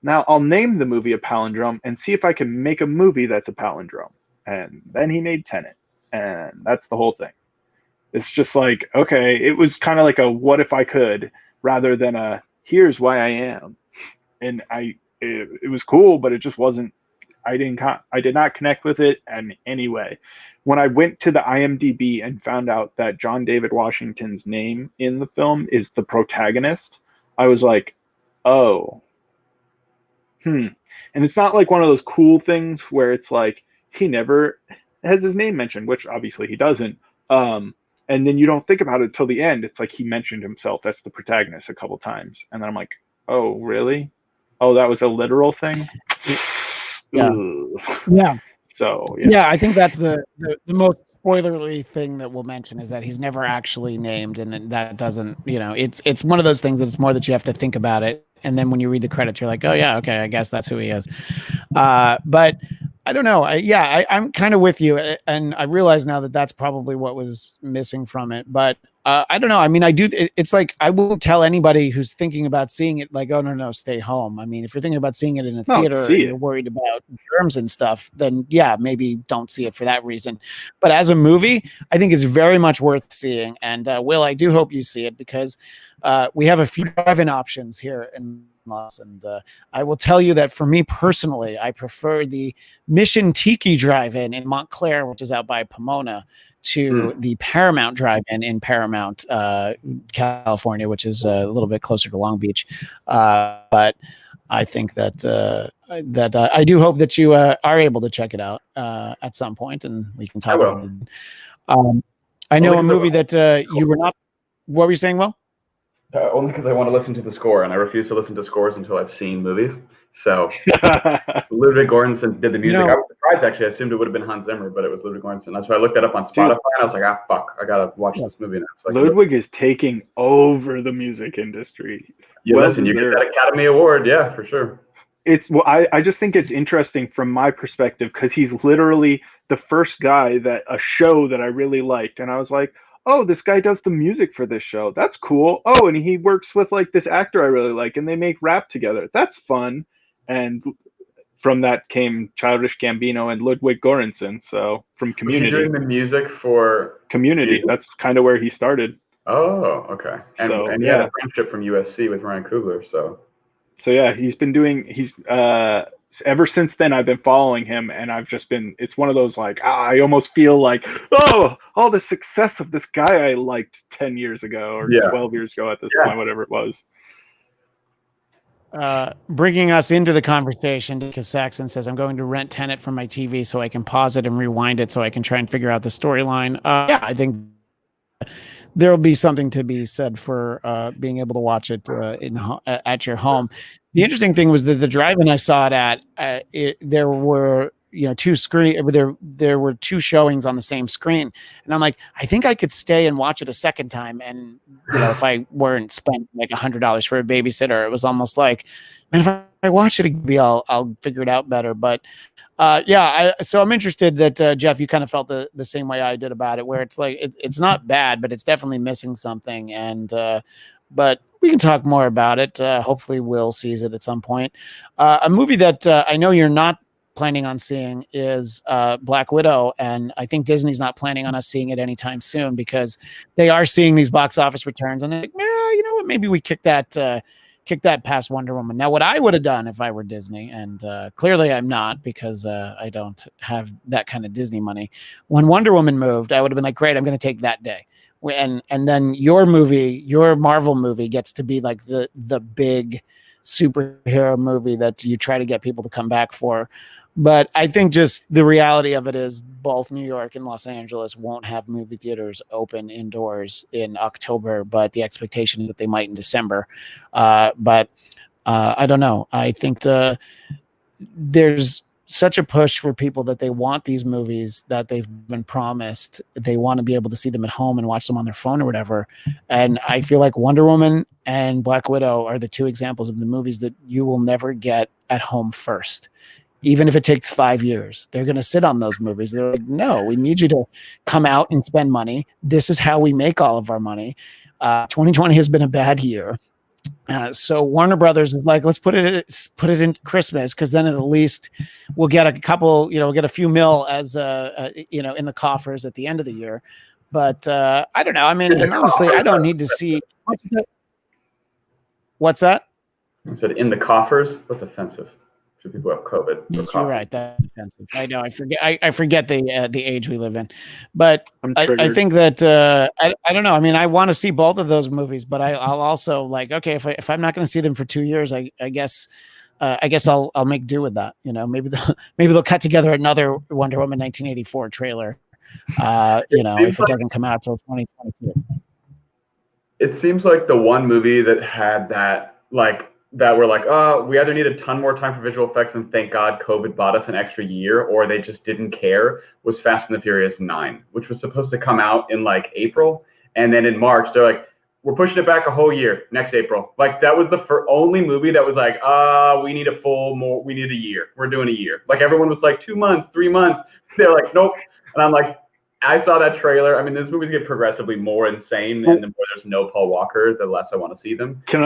Now I'll name the movie a palindrome and see if I can make a movie that's a palindrome. And then he made Tenet. And that's the whole thing. It's just like, okay, it was kind of like a what if I could, rather than a here's why I am. And it was cool, but it just wasn't, I did not connect with it in any way. when I went to the IMDb and found out that John David Washington's name in the film is the protagonist, I was like, oh, and it's not like one of those cool things where it's like he never has his name mentioned, which obviously he doesn't. And then you don't think about it till the end. It's like he mentioned himself as the protagonist a couple times, and then I'm like, oh, really? Oh, that was a literal thing. Yeah. Ugh. Yeah. So yeah, I think that's the most spoilerly thing that we'll mention is that he's never actually named, and that doesn't, it's one of those things that it's more that you have to think about it, and then when you read the credits, you're like, oh yeah, okay, I guess that's who he is. But I don't know. I'm kind of with you, and I realize now that that's probably what was missing from it. But I don't know. I mean, it's like I won't tell anybody who's thinking about seeing it, like, oh no, stay home. I mean, if you're thinking about seeing it in a theater and you're worried about germs and stuff, then yeah, maybe don't see it for that reason. But as a movie, I think it's very much worth seeing. And Will, I do hope you see it because we have a few drive-in options here in Los, and I will tell you that for me personally, I prefer the Mission Tiki Drive-In in Montclair, which is out by Pomona, to the Paramount Drive-In in Paramount, California, which is a little bit closer to Long Beach. But I think that I do hope that you are able to check it out at some point, and we can talk about it. I know a movie that you were not. What were you saying, Will? Only because I want to listen to the score, and I refuse to listen to scores until I've seen movies. So Ludwig Goranson did the music. I was surprised, actually. I assumed it would have been Hans Zimmer, but it was Ludwig Goranson. That's why I looked that up on Spotify, and I was like, fuck, I got to watch this movie now. So Ludwig is taking over the music industry. Listen, you get that Academy Award, yeah, for sure. I just think it's interesting from my perspective because he's literally the first guy that a show that I really liked, and I was like, oh, this guy does the music for this show. That's cool. Oh, and he works with like this actor I really like, and they make rap together. That's fun. And from that came Childish Gambino and Ludwig Goranson. So from Community. Was he doing the music for Community? Music? That's kind of where he started. Oh, okay. And he had a friendship from USC with Ryan Coogler. So yeah, he's been doing. Ever since then, I've been following him, and I've just been. It's one of those like I almost feel like all the success of this guy I liked 10 years ago or 12 years ago at this point, whatever it was. Bringing us into the conversation because Saxon says I'm going to rent Tenet from my TV so I can pause it and rewind it so I can try and figure out the storyline. I think there'll be something to be said for being able to watch it at your home. The interesting thing was that the drive-in I saw it at, there were there were two showings on the same screen, and I'm like, I think I could stay and watch it a second time, and if I weren't spent like $100 for a babysitter, it was almost like, man, if I watch it, maybe I'll figure it out better. But so I'm interested that Jeff, you kind of felt the same way I did about it, where it's like it's not bad, but it's definitely missing something, and but we can talk more about it. Hopefully, Will sees it at some point. A movie that I know you're not planning on seeing is Black Widow, and I think Disney's not planning on us seeing it anytime soon because they are seeing these box office returns, and they're like, you know what? Maybe we kick that past Wonder Woman. Now, what I would have done if I were Disney, and clearly I'm not because I don't have that kind of Disney money. When Wonder Woman moved, I would have been like, great, I'm going to take that day. And then your Marvel movie gets to be like the big superhero movie that you try to get people to come back for. But I think just the reality of it is both New York and Los Angeles won't have movie theaters open indoors in October, but the expectation is that they might in December. But I don't know. I think there's such a push for people that they want these movies that they've been promised. They want to be able to see them at home and watch them on their phone or whatever. And I feel like Wonder Woman and Black Widow are the two examples of the movies that you will never get at home first. Even if it takes 5 years, they're going to sit on those movies. They're like, no, we need you to come out and spend money. This is how we make all of our money. 2020 has been a bad year. So Warner Brothers is like, let's put it in Christmas, because then at least we'll get a couple, we'll get a few mil as in the coffers at the end of the year. But I don't know. I mean, and honestly, I don't need to see. What's that? I said in the coffers. That's offensive. to people who have COVID. Yes, you're right. That's offensive. I know. I forget the age we live in, but I think that I don't know. I mean, I want to see both of those movies, but I'll also like, okay, if I'm not going to see them for 2 years, I guess I'll make do with that. You know, maybe they'll cut together another Wonder Woman 1984 trailer. You know, if it doesn't come out till 2022. It seems like the one movie that had that, like, that we're like, oh, we either need a ton more time for visual effects and thank God COVID bought us an extra year, or they just didn't care, was Fast and the Furious 9, which was supposed to come out in like April. And then in March, they're like, we're pushing it back a whole year, next April. Like, that was the only movie that was like, we need a year. We're doing a year. Like, everyone was like 2 months, 3 months. They're like, nope. And I'm like, I saw that trailer. I mean, these movies get progressively more insane, and the more there's no Paul Walker, the less I want to see them. Can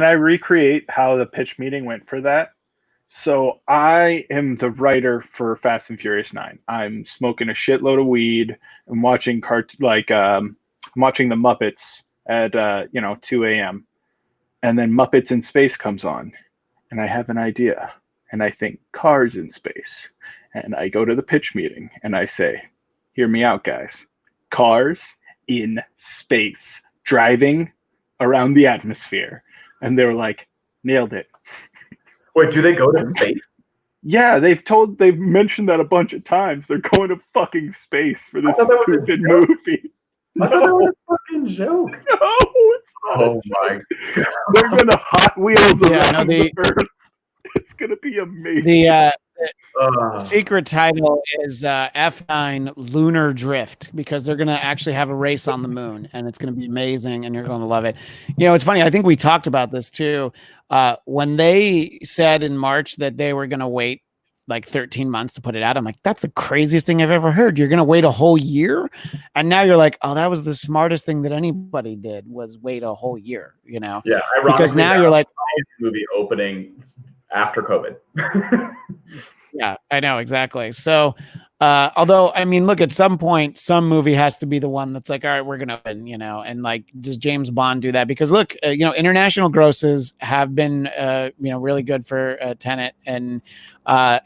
I recreate how the pitch meeting went for that? So I am the writer for Fast and Furious 9. I'm smoking a shitload of weed and watching watching the Muppets at 2 a.m. And then Muppets in Space comes on, and I have an idea, and I think cars in space. And I go to the pitch meeting and I say, hear me out, guys. Cars in space, driving around the atmosphere. And they were like, nailed it. Wait, do they go to space? Yeah, they've mentioned that a bunch of times. They're going to fucking space for this stupid movie. I thought that was a fucking joke. No, it's not. Oh my God. They're going to Hot Wheels around the Earth. It's going to be amazing. The secret title is F9 Lunar Drift, because they're going to actually have a race on the moon, and it's going to be amazing, and you're going to love it. You know, it's funny. I think we talked about this too. When they said in March that they were going to wait like 13 months to put it out, I'm like, that's the craziest thing I've ever heard. You're going to wait a whole year? And now you're like, oh, that was the smartest thing that anybody did, was wait a whole year, you know? Yeah. Because now you're like, movie opening after COVID. Yeah, I know, exactly. So, although, I mean, look, at some point, some movie has to be the one that's like, all right, we're going to win, you know, and like, does James Bond do that? Because look, international grosses have been, really good for Tenet, and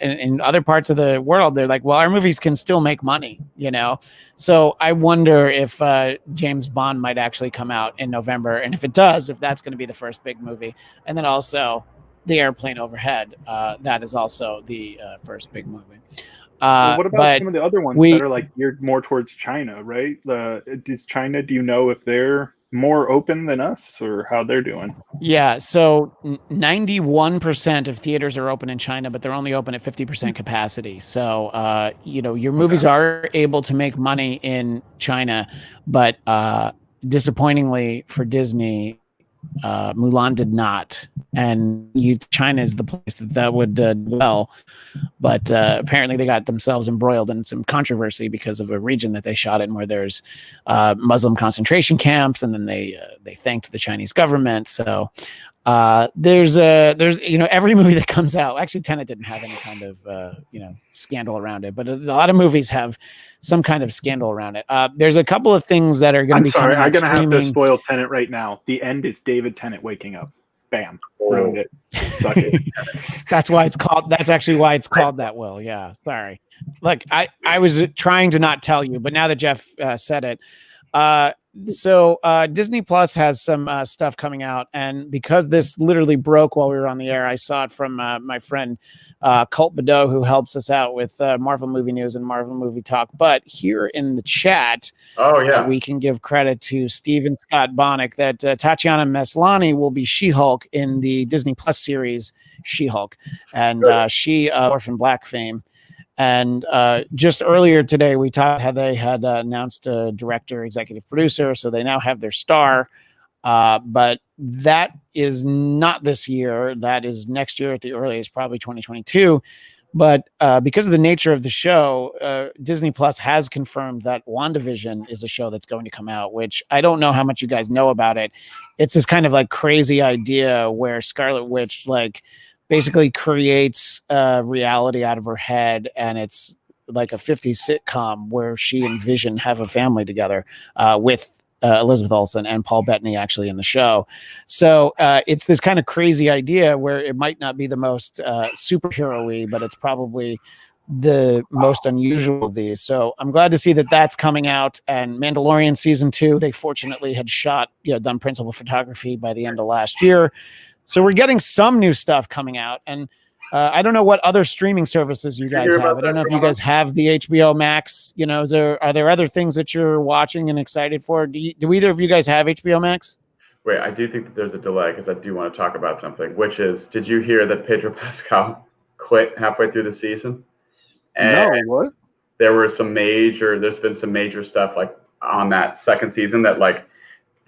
in other parts of the world, they're like, well, our movies can still make money, you know? So I wonder if James Bond might actually come out in November. And if it does, if that's going to be the first big movie. And then also The Airplane Overhead, that is also the first big movie. What about some of the other ones that are like geared more towards China, right? Do you know if they're more open than us, or how they're doing? Yeah, so 91% of theaters are open in China, but they're only open at 50% capacity. So, your movies are able to make money in China, but disappointingly for Disney, Mulan did not, and China is the place that would do well, but apparently they got themselves embroiled in some controversy because of a region that they shot in where there's Muslim concentration camps, and then they thanked the Chinese government. So there's every movie that comes out. Actually, Tenet didn't have any kind of scandal around it, but a lot of movies have some kind of scandal around it. There's a couple of things that are going to be coming out. I'm going to have to spoil Tenet right now. The end is David Tennant waking up. Bam, ruined it. Suck it. That's actually why it's called that. Will, yeah. Sorry. Look, I was trying to not tell you, but now that Jeff said it. So Disney Plus has some stuff coming out, and because this literally broke while we were on the air, I saw it from my friend Colt Badeau, who helps us out with Marvel Movie News and Marvel Movie Talk. But here in the chat, we can give credit to Steven Scott Bonnick that Tatiana Maslany will be She-Hulk in the Disney Plus series She-Hulk, and she Orphan Black fame. And just earlier today, we talked how they had announced a director, executive producer, so they now have their star. But that is not this year. That is next year at the earliest, probably 2022. But because of the nature of the show, Disney Plus has confirmed that WandaVision is a show that's going to come out, which I don't know how much you guys know about it. It's this kind of like crazy idea where Scarlet Witch basically creates reality out of her head, and it's like a 50s sitcom where she and Vision have a family together with Elizabeth Olsen and Paul Bettany actually in the show. So it's this kind of crazy idea where it might not be the most superhero-y, but it's probably the most unusual of these. So I'm glad to see that that's coming out. And Mandalorian season 2, they fortunately had done principal photography by the end of last year. So we're getting some new stuff coming out. And I don't know what other streaming services you guys have. I don't know if you guys have the HBO Max. Are there other things that you're watching and excited for? Do either of you guys have HBO Max? Wait, I do think that there's a delay because I do want to talk about something, which is, did you hear that Pedro Pascal quit halfway through the season? And no, what? There's been some major stuff like on that second season that like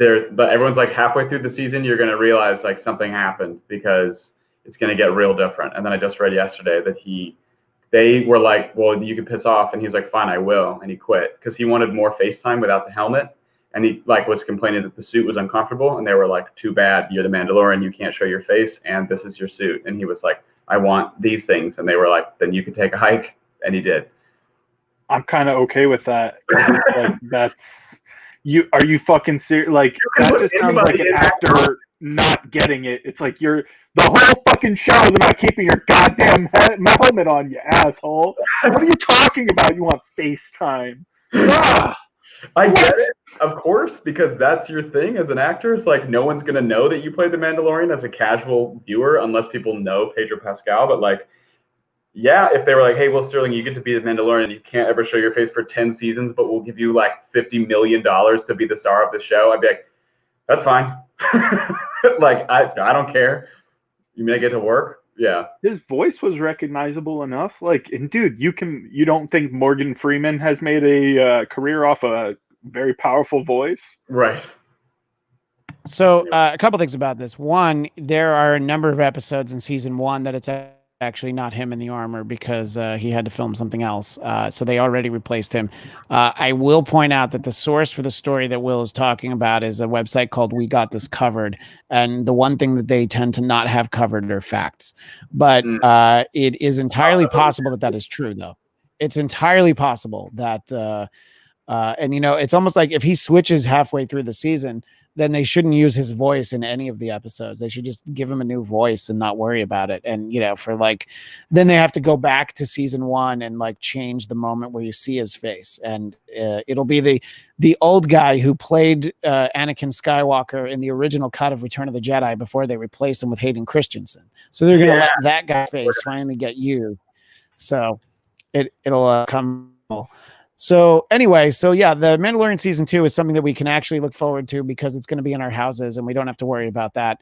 everyone's like halfway through the season, you're going to realize like something happened because it's going to get real different. And then I just read yesterday that they were like, well, you can piss off. And he's like, fine, I will. And he quit because he wanted more FaceTime without the helmet. And he like was complaining that the suit was uncomfortable. And they were like, too bad, you're the Mandalorian. You can't show your face. And this is your suit. And he was like, I want these things. And they were like, then you can take a hike. And he did. I'm kind of okay with that. Like, that's you. Are you fucking serious? Like that just sounds like an actor not getting it. It's like the whole fucking show is about keeping your goddamn helmet on, you asshole. What are you talking about? You want FaceTime? I get it, of course, because that's your thing as an actor. It's like no one's gonna know that you played the Mandalorian as a casual viewer unless people know Pedro Pascal. But like, yeah, if they were like, hey, Will Sterling, you get to be the Mandalorian, you can't ever show your face for 10 seasons, but we'll give you like $50 million to be the star of the show, I'd be like, that's fine. Like, I don't care. You may get to work. Yeah. His voice was recognizable enough. Like, and dude, you don't think Morgan Freeman has made a career off a very powerful voice? Right. So a couple things about this. One, there are a number of episodes in season 1 that it's actually not him in the armor because he had to film something else. So they already replaced him. I will point out that the source for the story that Will is talking about is a website called We Got This Covered. And the one thing that they tend to not have covered are facts. But it is entirely possible that is true, though. It's entirely possible that, and it's almost like if he switches halfway through the season, then they shouldn't use his voice in any of the episodes. They should just give him a new voice and not worry about it. And, then they have to go back to season 1 and like change the moment where you see his face. And it'll be the old guy who played Anakin Skywalker in the original cut of Return of the Jedi before they replaced him with Hayden Christensen. So they're going to let that guy's face finally get used. So it'll come. So anyway, the Mandalorian season 2 is something that we can actually look forward to because it's going to be in our houses and we don't have to worry about that.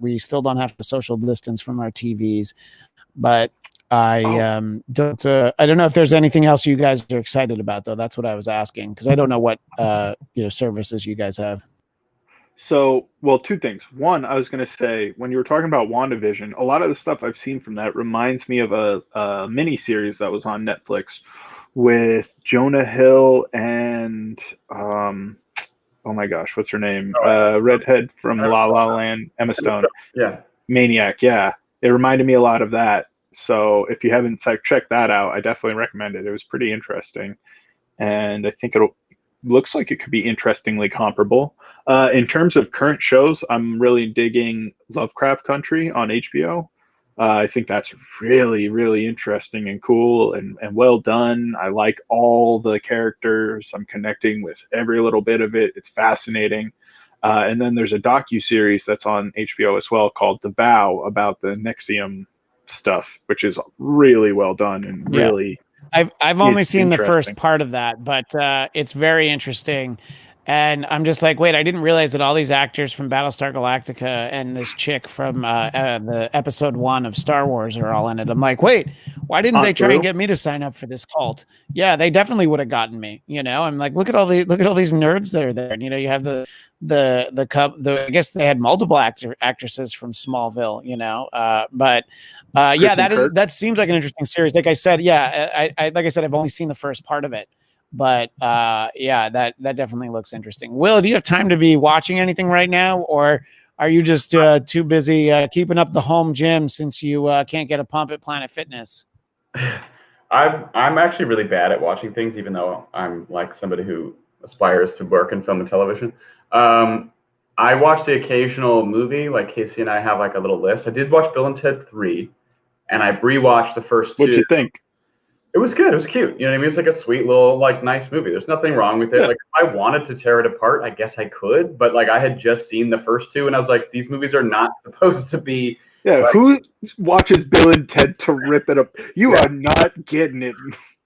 We still don't have to social distance from our TVs, but I don't know if there's anything else you guys are excited about though. That's what I was asking because I don't know what services you guys have. So, well, two things. One, I was going to say when you were talking about WandaVision, a lot of the stuff I've seen from that reminds me of a mini series that was on Netflix with Jonah Hill and oh my gosh, what's her name? Redhead from La La Land, Emma Stone. Yeah. Maniac, yeah. It reminded me a lot of that. So if you haven't checked that out, I definitely recommend it. It was pretty interesting. And I think it looks like it could be interestingly comparable. In terms of current shows, I'm really digging Lovecraft Country on HBO. I think that's really, really interesting and cool and well done. I like all the characters. I'm connecting with every little bit of it. It's fascinating. And then there's a docu-series that's on HBO as well called The Vow about the Nexium stuff, which is really well done and really... I've only seen the first part of that, but it's very interesting. And I'm just like, wait, I didn't realize that all these actors from Battlestar Galactica and this chick from the episode 1 of Star Wars are all in it. I'm like, wait, why didn't they try and get me to sign up for this cult? Yeah, they definitely would have gotten me. I'm like, look at all these nerds that are there. And, you have the I guess they had multiple actresses from Smallville. But that seems like an interesting series. Like I said, I've only seen the first part of it. But that definitely looks interesting. Will, do you have time to be watching anything right now, or are you just too busy keeping up the home gym since you can't get a pump at Planet Fitness? I'm actually really bad at watching things, even though I'm like somebody who aspires to work in film and television. I watched the occasional movie, like Casey and I have like a little list. I did watch Bill and Ted 3, and I rewatched the first 2. What'd you think? It was good. It was cute. You know what I mean? It's like a sweet little, like, nice movie. There's nothing wrong with it. Yeah. Like, if I wanted to tear it apart, I guess I could. But, like, I had just seen the first 2, and I was like, these movies are not supposed to be. Yeah, like, who watches Bill and Ted to rip it up? You are not getting it.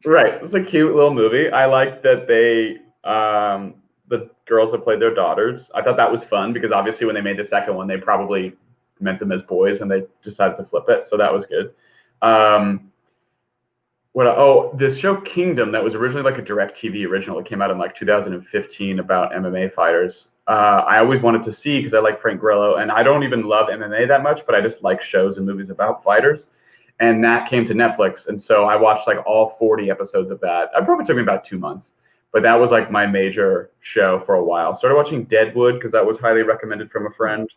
Right. It's a cute little movie. I like that they, the girls that played their daughters. I thought that was fun because obviously when they made the second one, they probably meant them as boys and they decided to flip it. So that was good. This show Kingdom that was originally like a DirecTV original. It came out in like 2015 about MMA fighters. I always wanted to see because I like Frank Grillo, and I don't even love MMA that much, but I just like shows and movies about fighters. And that came to Netflix, and so I watched like all 40 episodes of that. It probably took me about 2 months, but that was like my major show for a while. Started watching Deadwood because that was highly recommended from a friend.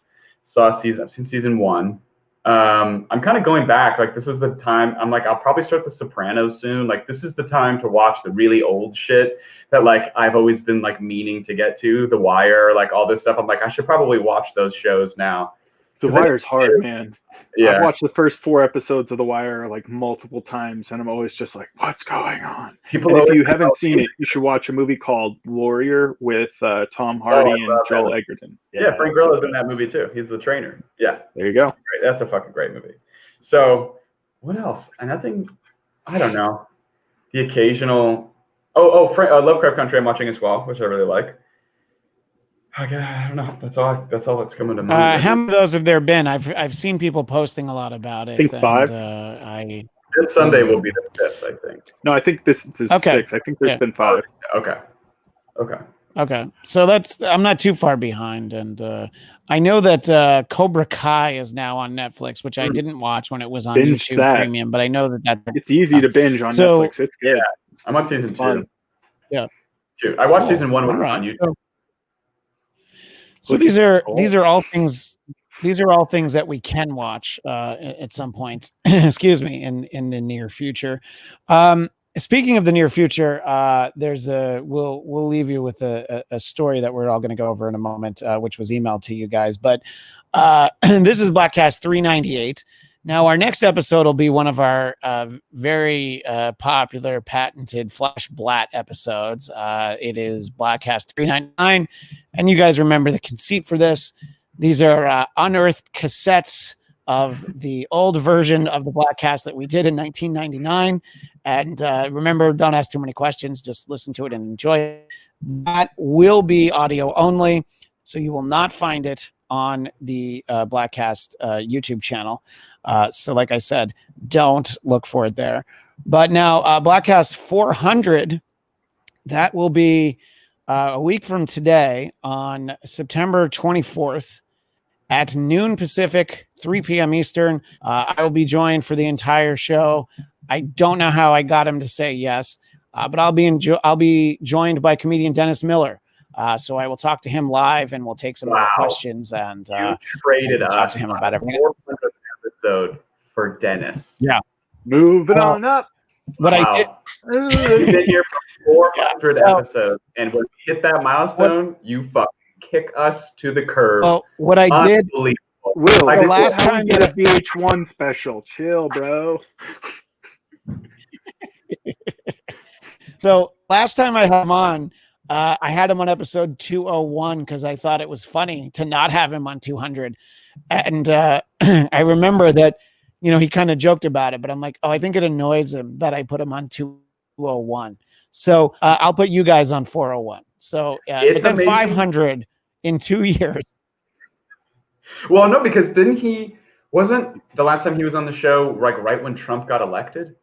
I've seen season 1. I'm kind of going back. Like, this is the time. I'm like, I'll probably start The Sopranos soon. Like, this is the time to watch the really old shit that, like, I've always been, like, meaning to get to. The Wire, like, all this stuff. I'm like, I should probably watch those shows now. The Wire's hard, man. Yeah. I've watched the first 4 episodes of The Wire, like, multiple times, and I'm always just like, what's going on? And if you haven't seen it, you should watch a movie called Warrior with Tom Hardy and Joel Edgerton. Yeah, Frank Grillo's in that movie, too. He's the trainer. Yeah. There you go. Great. That's a fucking great movie. So, what else? Nothing, I don't know. The occasional... Lovecraft Country I'm watching as well, which I really like. I don't know. That's all that's coming to mind. How many of those have there been? I've seen people posting a lot about it. I think 5. This Sunday will be the 5th, I think. No, I think this is 6. I think there's been 5. Okay. So I'm not too far behind, and I know that Cobra Kai is now on Netflix, which I didn't watch when it was on binge YouTube that. Premium, but I know that it's easy to binge on Netflix. It's good. Yeah, I'm on season 2. Yeah. I watched season 1 when it was on YouTube. So these are all things. These are all things that we can watch at some point. Excuse me, in the near future. Speaking of the near future, we'll leave you with a story that we're all going to go over in a moment, which was emailed to you guys. But this is Bladtcast 398. Now, our next episode will be one of our very popular patented Flash Blatt episodes. It is Bladtcast 399. And you guys remember the conceit for this. These are unearthed cassettes of the old version of the Bladtcast that we did in 1999. And remember, don't ask too many questions. Just listen to it and enjoy it. That will be audio only, so you will not find it on the Bladtcast YouTube channel. So like I said, don't look for it there. But now Bladtcast 400, that will be a week from today on September 24th at noon Pacific, 3 p.m. Eastern. I will be joined for the entire show. I don't know how I got him to say yes, but I'll be joined by comedian Dennis Miller. So I will talk to him live, and we'll take some more questions and traded we'll talk to him about everything. 400th episode for Dennis. Yeah, moving on up. But I did. You've been here for 400 episodes, and when we hit that milestone, you fucking kick us to the curb. Well, what I did. Will, the last time you get a VH1 special. Chill, bro. So last time I had him on, I had him on episode 201 because I thought it was funny to not have him on 200. And I remember that, he kind of joked about it, but I'm like, I think it annoys him that I put him on 201. So I'll put you guys on 401. So but then amazing. 500 in 2 years. Well, no, because wasn't the last time he was on the show like right when Trump got elected?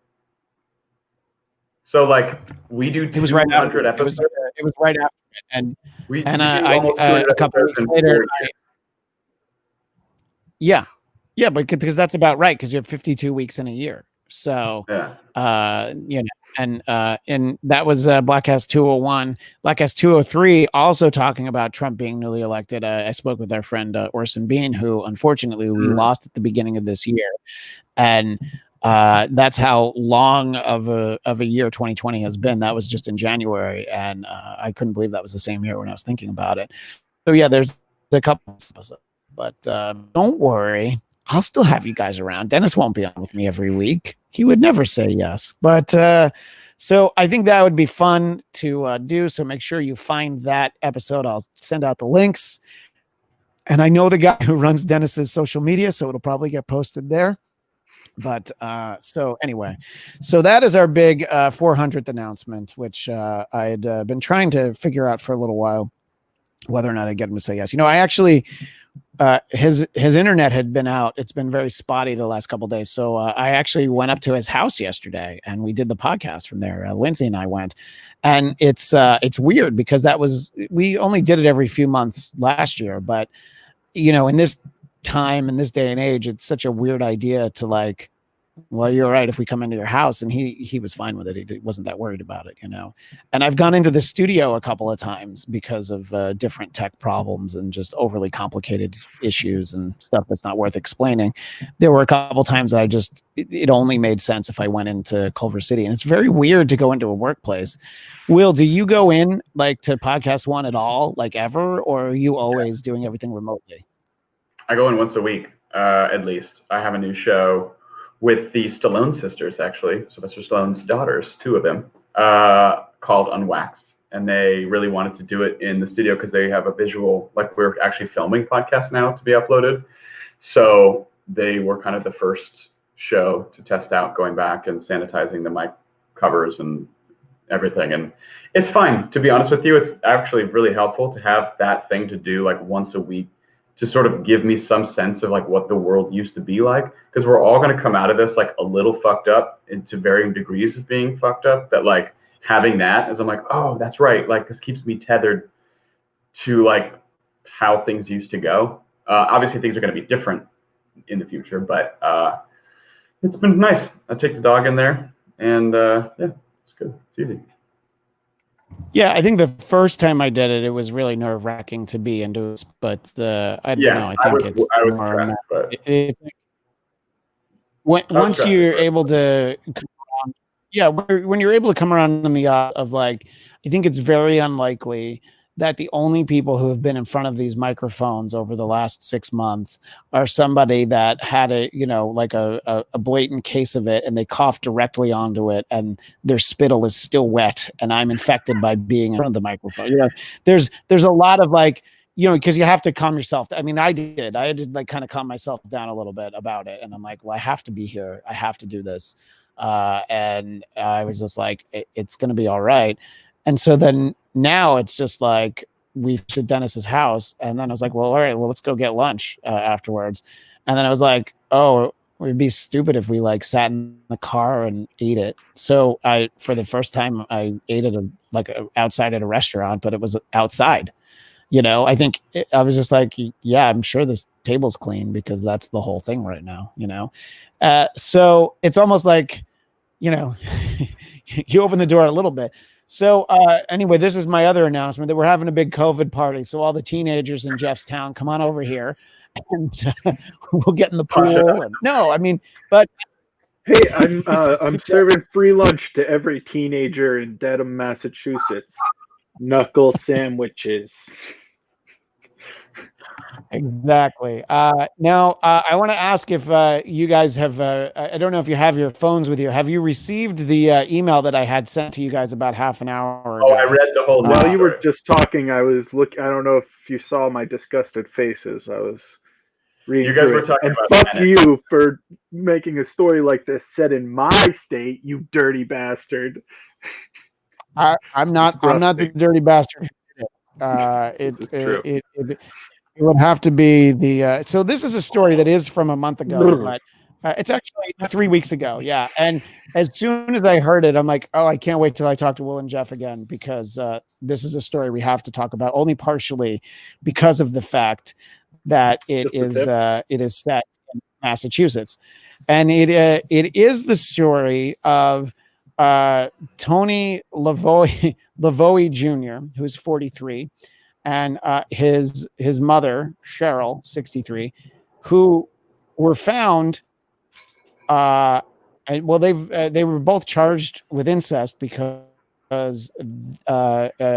So like we do 200 episodes. It was right after it, and a couple of weeks later. Yeah, but because that's about right, because you have 52 weeks in a year. So and that was Bladtcast 201. Bladtcast 203 also talking about Trump being newly elected. I spoke with our friend Orson Bean, who unfortunately we lost at the beginning of this year, and That's how long of a year 2020 has been. That was just in January, and I couldn't believe that was the same year when I was thinking about it. So yeah, there's a couple episodes, but don't worry, I'll still have you guys around. Dennis won't be on with me every week. He would never say yes, but so I think that would be fun to do. So make sure you find that episode. I'll send out the links. And I know the guy who runs Dennis's social media, so it'll probably get posted there. But so anyway, so that is our big 400th announcement, which I had been trying to figure out for a little while, whether or not I'd get him to say yes. You know, I actually, his internet had been out. It's been very spotty the last couple of days. So I actually went up to his house yesterday and we did the podcast from there. Lindsay and I went, and it's weird because we only did it every few months last year, but you know, in this time, in this day and age, it's such a weird idea to like, well, you're right. If we come into your house, and he was fine with it. He wasn't that worried about it, you know. And I've gone into the studio a couple of times because of different tech problems and just overly complicated issues and stuff that's not worth explaining. There were a couple times that it only made sense if I went into Culver City, and it's very weird to go into a workplace. Will, do you go in like to Podcast One at all, like ever, or are you always doing everything remotely? I go in once a week, at least. I have a new show with the Stallone sisters, actually, Sylvester Stallone's daughters, 2 of them, called Unwaxed. And they really wanted to do it in the studio because they have a visual, like we're actually filming podcasts now to be uploaded. So they were kind of the first show to test out going back and sanitizing the mic covers and everything. And it's fine, to be honest with you. It's actually really helpful to have that thing to do like once a week, to sort of give me some sense of like what the world used to be like, because we're all going to come out of this like a little fucked up into varying degrees of being fucked up. That like having that as I'm like, oh, that's right. Like this keeps me tethered to like how things used to go. Obviously things are going to be different in the future, but it's been nice. I take the dog in there and yeah, it's good. It's easy. Yeah, I think the first time I did it, it was really nerve-wracking to be into this, but I don't know. I think it's more. Once you're able to, when you're able to come around on the of like, I think it's very unlikely that the only people who have been in front of these microphones over the last 6 months are somebody that had a blatant case of it and they coughed directly onto it and their spittle is still wet and I'm infected by being in front of the microphone. You know, there's a lot of like, you know, because you have to calm yourself. I mean, I had to like kind of calm myself down a little bit about it. And I'm like, well, I have to be here. I have to do this. And I was just like, it's going to be all right. And so then now it's just like we've to Dennis's house. And then I was like, well, all right, well, let's go get lunch afterwards. And then I was like, oh, it would be stupid if we like sat in the car and ate it. So for the first time, I ate it outside at a restaurant, but it was outside. You know, I think I was just like, yeah, I'm sure this table's clean because that's the whole thing right now, you know? So it's almost like, you know, you open the door a little bit. So anyway, this is my other announcement that we're having a big COVID party. So all the teenagers in Jeffstown, come on over here and we'll get in the pool. And, no, I mean, but hey, I'm serving free lunch to every teenager in Dedham, Massachusetts. Knuckle sandwiches. Exactly. Now, I want to ask if you guys have, I don't know if you have your phones with you. Have you received the email that I had sent to you guys about half an hour ago? Oh, I read the whole While you were just talking, I was looking. I don't know if you saw my disgusted faces. I was reading. You guys were talking and about fuck you for making a story like this set in my state, you dirty bastard. I'm not the dirty bastard. It would have to be the so this is a story that is from a month ago, but it's actually 3 weeks ago. Yeah. And as soon as I heard it, I'm like, oh, I can't wait till I talk to Will and Jeff again, because this is a story we have to talk about only partially because of the fact that it is set in Massachusetts. And it is the story of Tony Lavoie Jr., who's 43, and his mother, Cheryl, 63, who were found And well, they were both charged with incest because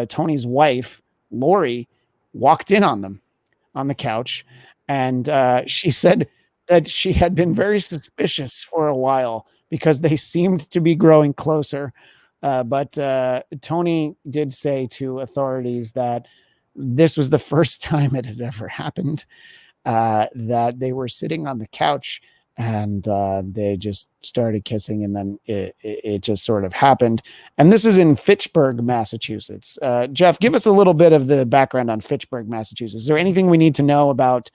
Tony's wife, Lori, walked in on them on the couch, and she said that she had been very suspicious for a while because they seemed to be growing closer. But Tony did say to authorities that this was the first time it had ever happened, that they were sitting on the couch and they just started kissing, and then it just sort of happened. And this is in Fitchburg, Massachusetts. Jeff, give us a little bit of the background on Fitchburg, Massachusetts. Is there anything we need to know about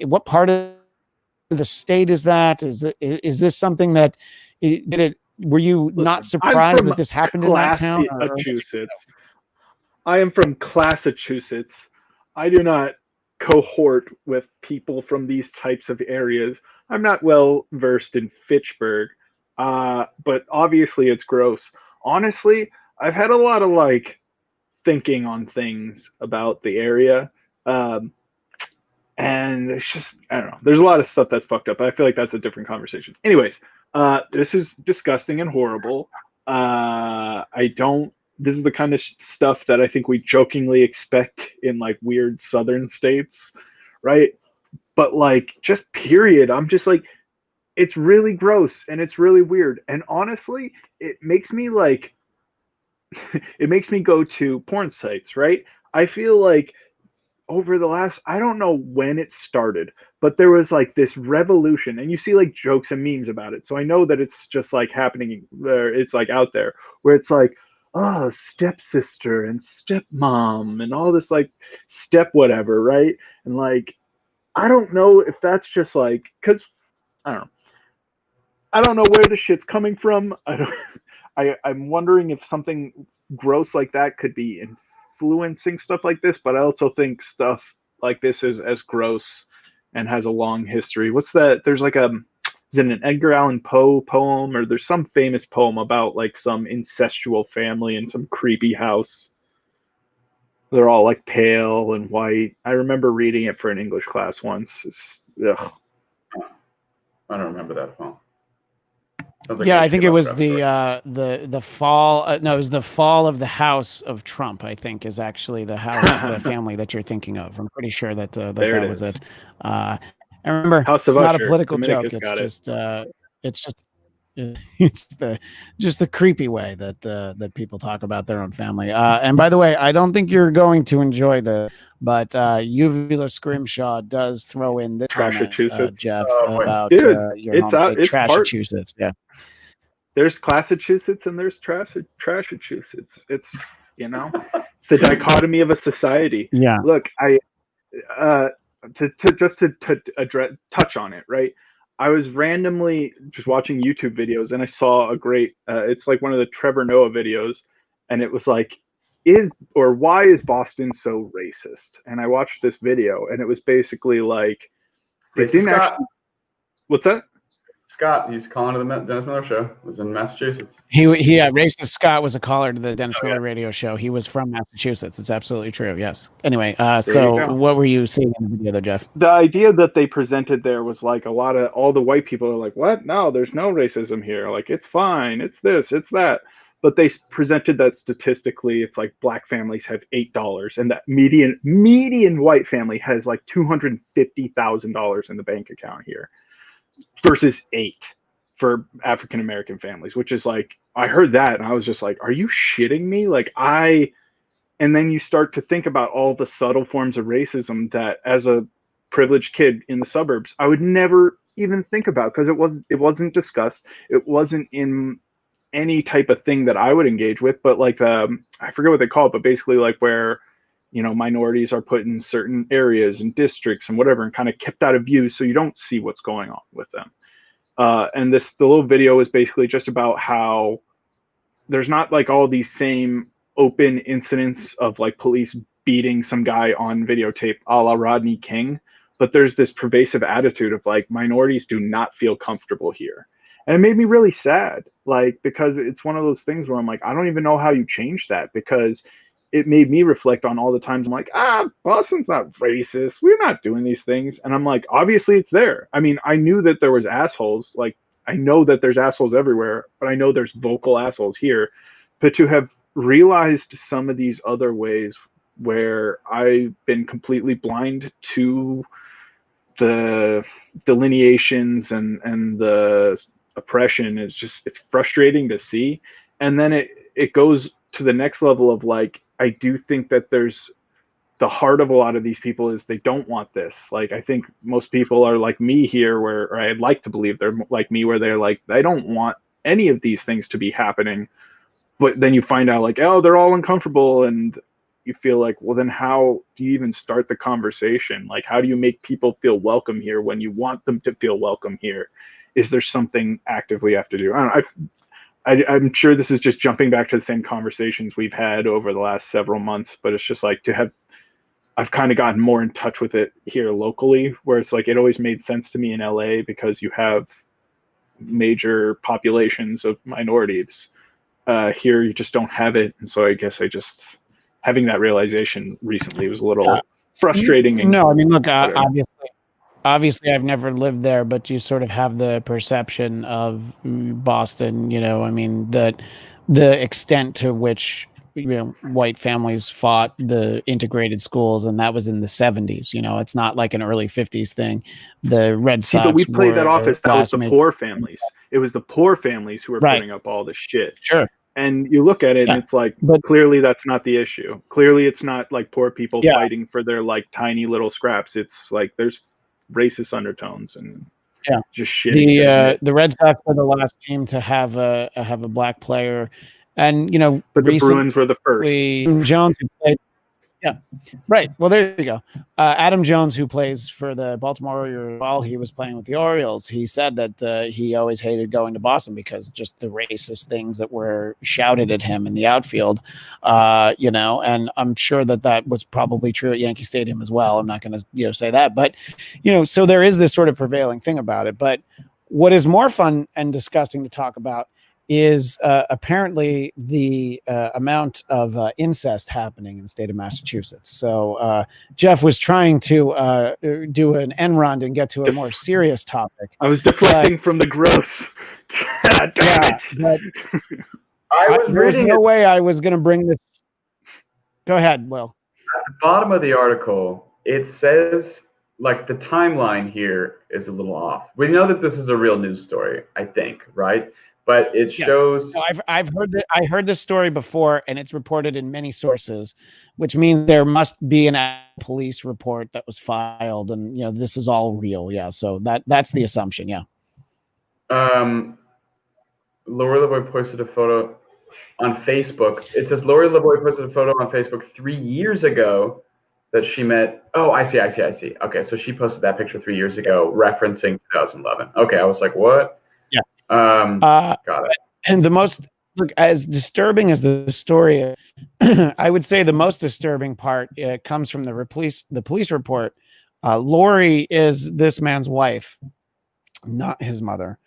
what part of the state is that? Is this something that were you not surprised that this happened in that town? Massachusetts. I am from Massachusetts. I do not cohort with people from these types of areas. I'm not well versed in Fitchburg, but obviously it's gross. Honestly, I've had a lot of thinking on things about the area, and it's just, I don't know. There's a lot of stuff that's fucked up. I feel like that's a different conversation. Anyways, this is disgusting and horrible. This is the kind of stuff that I think we jokingly expect in weird southern states, right? But just period, I'm just it's really gross and it's really weird. And honestly, it makes me it makes me go to porn sites, right? I feel over the last, I don't know when it started, but there was this revolution, and you see jokes and memes about it. So I know that it's just happening there. It's out there where it's oh, stepsister and stepmom and all this step whatever, right? And I don't know if that's just because I don't know where the shit's coming from. I'm wondering if something gross like that could be influencing stuff like this, but I also think stuff like this is as gross and has a long history. What's that? There's is it an Edgar Allan Poe poem, or there's some famous poem about some incestual family in some creepy house. They're all pale and white. I remember reading it for an English class once. Ugh. I don't remember that poem. Yeah, I think it was the fall. No, it was the fall of the House of Trump. I think is actually the house, the family that you're thinking of. I'm pretty sure that that was it. I remember House it's of not Usher. a political Dominica's joke. got It's just the creepy way that people talk about their own family. And by the way, I don't think you're going to enjoy but Uvula Scrimshaw does throw in this comment, Jeff, about your home state, Trashachusetts. Yeah. There's Classachusetts and there's Trashachusetts. It's it's the dichotomy of a society. Yeah. Look, to address, touch on it, right? I was randomly just watching YouTube videos and I saw a great, it's one of the Trevor Noah videos, and it was why is Boston so racist? And I watched this video and it was basically they didn't actually, what's that? Scott, he's calling to the Dennis Miller Show. It was in Massachusetts. Racist Scott was a caller to the Dennis Miller radio show. He was from Massachusetts. It's absolutely true. Yes. Anyway, so what were you seeing in the video there, Jeff? The idea that they presented there was all the white people are what? No, there's no racism here. It's fine. It's this, it's that. But they presented that statistically, it's black families have $8, and that median white family has $250,000 in the bank account here, versus 8 for African American families, which is I heard that and I was just are you shitting me? And then you start to think about all the subtle forms of racism that as a privileged kid in the suburbs, I would never even think about, because it wasn't discussed. It wasn't in any type of thing that I would engage with, but I forget what they call it, but basically where minorities are put in certain areas and districts and whatever, and kind of kept out of view so you don't see what's going on with them. And the little video is basically just about how there's not all these same open incidents of police beating some guy on videotape a la Rodney King, but there's this pervasive attitude of minorities do not feel comfortable here. And it made me really sad, because it's one of those things where I'm I don't even know how you change that, because it made me reflect on all the times I'm Boston's not racist. We're not doing these things. And I'm obviously it's there. I mean, I knew that there was assholes I know that there's assholes everywhere, but I know there's vocal assholes here. But to have realized some of these other ways where I've been completely blind to the delineations and the oppression is just, it's frustrating to see. And then it goes to the next level of like, I do think that there's the heart of a lot of these people is they don't want this. Like, I think most people are like me here, where, or I'd like to believe they're like me, where they're like, I don't want any of these things to be happening. But then you find out like, oh, they're all uncomfortable, and you feel like, well, then how do you even start the conversation? Like, how do you make people feel welcome here when you want them to feel welcome here? Is there something actively you have to do? I don't know. I'm sure this is just jumping back to the same conversations we've had over the last several months, but it's just like I've kind of gotten more in touch with it here locally, where it's like, it always made sense to me in LA because you have major populations of minorities. Here you just don't have it. And so I guess having that realization recently was a little frustrating. No, I mean, look, obviously I've never lived there, but you sort of have the perception of Boston, I mean, that the extent to which white families fought the integrated schools, and that was in the 70s. It's not like an early 50s thing. The Red Sox. But we played that off as that was the poor families. It was the poor families who were putting up all this shit. Sure. And you look at it, and it's like, clearly that's not the issue. Clearly, it's not like poor people fighting for their like tiny little scraps. It's like there's racist undertones and just shit. The Red Sox were the last team to have a black player. And but the Bruins were the first. Jones, who played, right. Well, there you go. Adam Jones, who plays for the Baltimore Orioles, while he was playing with the Orioles, he said that he always hated going to Boston because just the racist things that were shouted at him in the outfield. And I'm sure that was probably true at Yankee Stadium as well. I'm not going to say that, but so there is this sort of prevailing thing about it. But what is more fun and disgusting to talk about is apparently the amount of incest happening in the state of Massachusetts. So Jeff was trying to do an end run and get to a more serious topic. I was deflecting from the gross. But there's no way I was going to bring this. Go ahead, Will. At the bottom of the article, it says, like, the timeline here is a little off. We know that this is a real news story, I think, right? But it shows. No, I heard this story before, and it's reported in many sources, which means there must be a police report that was filed, and this is all real. Yeah, so that's the assumption. Yeah. Lori LeBoy posted a photo on Facebook. It says Lori LeBoy posted a photo on Facebook 3 years ago that she met. Oh, I see. Okay, so she posted that picture 3 years ago, referencing 2011. Okay, I was like, what? Yeah. Got it. And as disturbing as the story, I would say the most disturbing part comes from the police report. Lori is this man's wife, not his mother.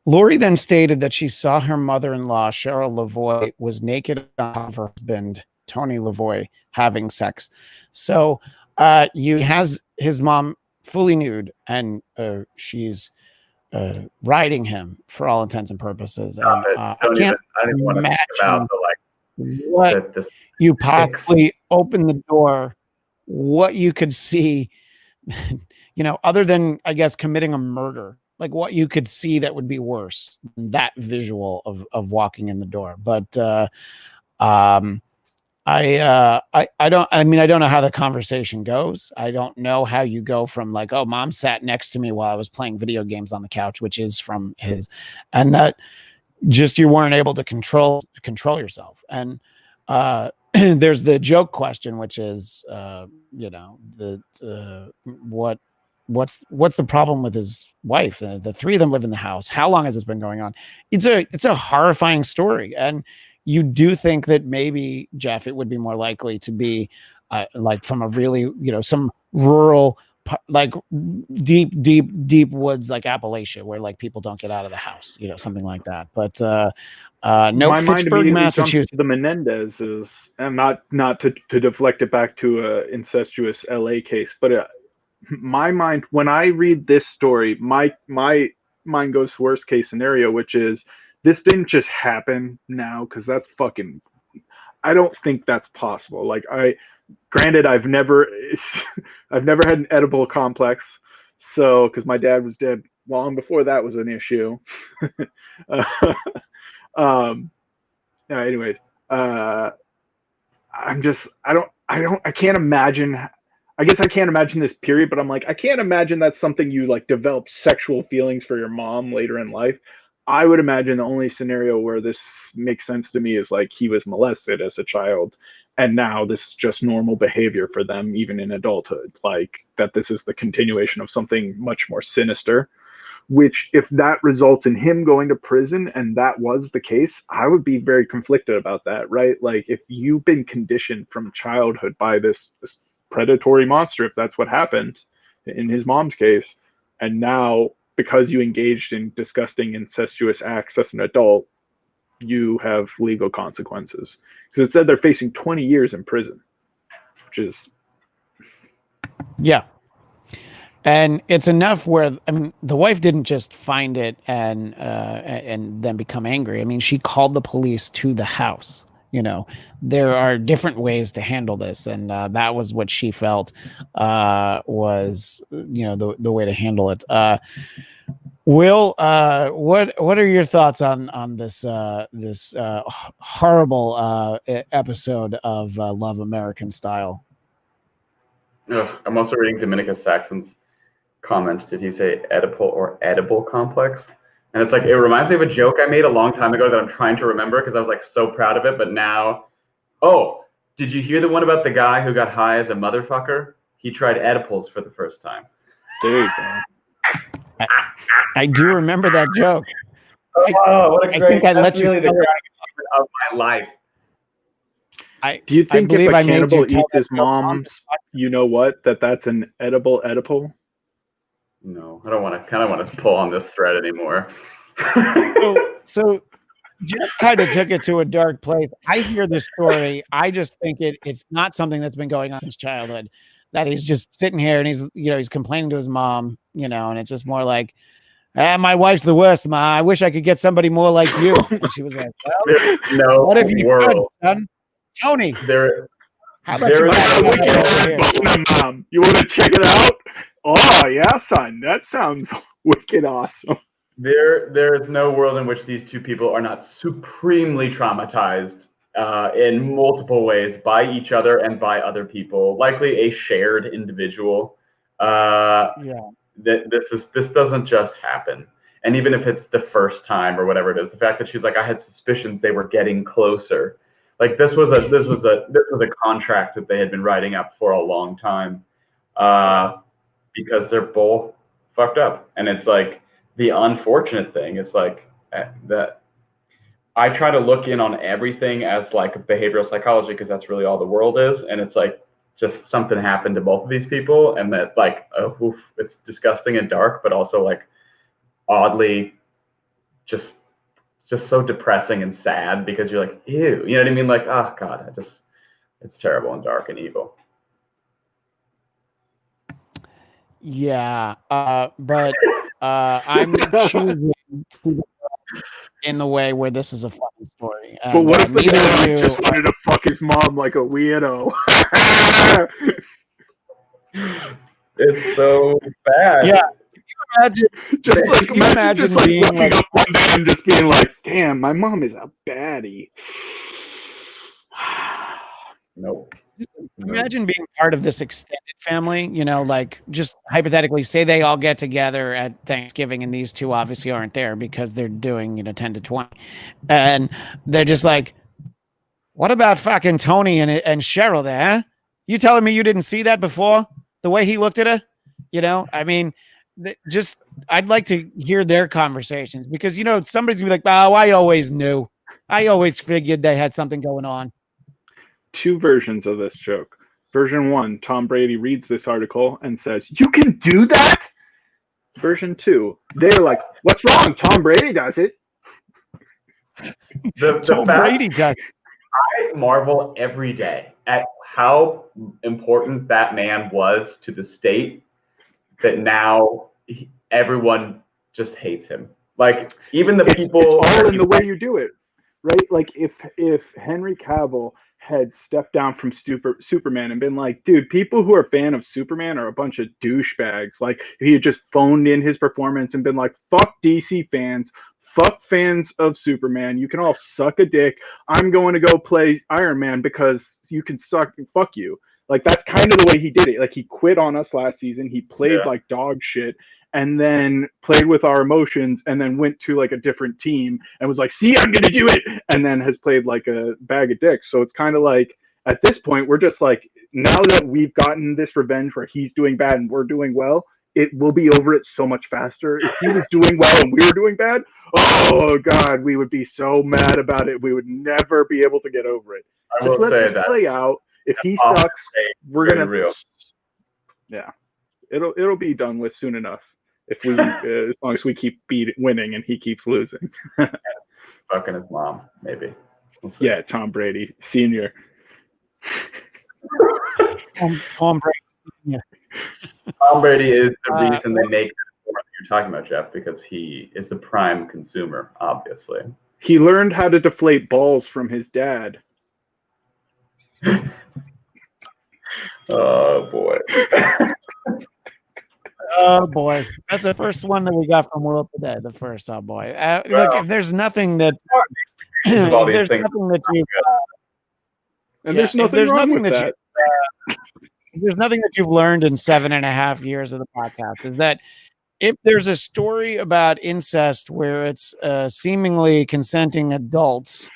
Lori then stated that she saw her mother-in-law, Cheryl Lavoie, was naked on her husband, Tony Lavoie, having sex. So has his mom fully nude, and she's riding him for all intents and purposes. And, I can't imagine what you possibly open the door, what you could see, other than, I guess, committing a murder, like what you could see that would be worse than that visual of walking in the door. But I don't know how the conversation goes. I don't know how you go from like, oh, mom sat next to me while I was playing video games on the couch, which is from his, and that just, you weren't able to control yourself. And there's the joke question, which is, what's the problem with his wife? The three of them live in the house. How long has this been going on? It's a horrifying story. And you do think that maybe, Jeff, it would be more likely to be like from a really, some rural, like deep woods, like Appalachia, where like people don't get out of the house, something like that. But no, Fitchburg, Massachusetts. The Menendezes, and not to deflect it back to a incestuous LA case, but my mind, when I read this story, my mind goes to worst case scenario, which is this didn't just happen now, because that's fucking. I don't think that's possible. Like granted, I've never had an edible complex, so because my dad was dead long before that was an issue. Anyways, I can't imagine. I guess I can't imagine this period, but I'm like, I can't imagine that's something you like develop sexual feelings for your mom later in life. I would imagine the only scenario where this makes sense to me is like he was molested as a child, and now this is just normal behavior for them, even in adulthood. Like that this is the continuation of something much more sinister. Which, if that results in him going to prison, and that was the case, I would be very conflicted about that, right? Like, if you've been conditioned from childhood by this predatory monster, if that's what happened in his mom's case, and now because you engaged in disgusting incestuous acts as an adult, you have legal consequences. Because it said they're facing 20 years in prison, which is... Yeah. And it's enough where, I mean, the wife didn't just find it and then become angry. I mean, she called the police to the house. You know, there are different ways to handle this, and that was what she felt was, you know, the way to handle it. Will, what are your thoughts on this horrible episode of Love American Style? I'm also reading Dominicus Saxon's comment. Did he say Oedipal or edible complex? And it's like, it reminds me of a joke I made a long time ago that I'm trying to remember because I was like so proud of it. But now, did you hear the one about the guy who got high as a motherfucker? He tried Oedipals for the first time. There you go. I do remember that joke. Oh, what a great! I think I let that's really you the greatest of my life. Do you think if a cannibal eats his mom's, you know what, that's an edible Oedipal? No, I don't want to pull on this thread anymore. So Jeff kind of took it to a dark place. I hear this story. I just think it's not something that's been going on since childhood. That he's just sitting here and he's complaining to his mom, and it's just more like, my wife's the worst, Ma. I wish I could get somebody more like you. And she was like, well, no, what if you could, son? Tony, how about you Mom? You want to check it out? Oh, yeah, son. That sounds wicked awesome. There is no world in which these two people are not supremely traumatized in multiple ways by each other and by other people, likely a shared individual. This doesn't just happen. And even if it's the first time or whatever it is, the fact that she's like, I had suspicions they were getting closer. Like this was a contract that they had been writing up for a long time, because they're both fucked up. And it's like, the unfortunate thing is like that I try to look in on everything as like behavioral psychology, because that's really all the world is. And it's like, just something happened to both of these people, and that like, it's disgusting and dark, but also like oddly just so depressing and sad, because you're like, ew, you know what I mean? Like, oh God, it's terrible and dark and evil. Yeah, but I'm choosing to in the way where this is a funny story. But what if the guy just wanted to fuck his mom like a weirdo? It's so bad. Yeah. Can you imagine being like up one day and just being like, damn, my mom is a baddie. Nope. Imagine being part of this extended family, like just hypothetically say they all get together at Thanksgiving and these two obviously aren't there because they're doing, 10 to 20. And they're just like, what about fucking Tony and Cheryl there? Huh? You telling me you didn't see that before? The way he looked at her? I mean, I'd like to hear their conversations, because, somebody's gonna be like, oh, I always knew. I always figured they had something going on. Two versions of this joke. Version 1, Tom Brady reads this article and says, you can do that? Version 2, they're like, what's wrong? Tom Brady does it. Tom Brady does. I marvel every day at how important that man was to the state, that now everyone just hates him. Like even the people, it's all in the way you do it, right? Like if Henry Cavill had stepped down from Superman and been like, dude, people who are a fan of Superman are a bunch of douchebags. Like if he had just phoned in his performance and been like, fuck DC fans, fuck fans of Superman, you can all suck a dick. I'm going to go play Iron Man because you can suck. Fuck you. Like that's kind of the way he did it. Like he quit on us last season. He played like dog shit and then played with our emotions and then went to like a different team and was like, see, I'm going to do it. And then has played like a bag of dicks. So it's kind of like at this point, we're just like, now that we've gotten this revenge where he's doing bad and we're doing well, it will be over it so much faster. If he was doing well and we were doing bad, oh God, we would be so mad about it. We would never be able to get over it. Just let this play out. If he sucks, we're going to, yeah, it'll be done with soon enough. If we, as long as we keep winning and he keeps losing. Fucking his mom, maybe. We'll yeah, Tom Brady Sr. Tom Brady Sr. Tom Brady is the reason they make what you're talking about, Jeff, because he is the prime consumer, obviously. He learned how to deflate balls from his dad. Oh boy. Oh boy, that's the first one that we got from World Today. The first, oh boy. Look, if there's nothing that, there's nothing that you, and there's nothing wrong with that. There's nothing that you've learned in 7.5 years of the podcast is that if there's a story about incest where it's seemingly consenting adults,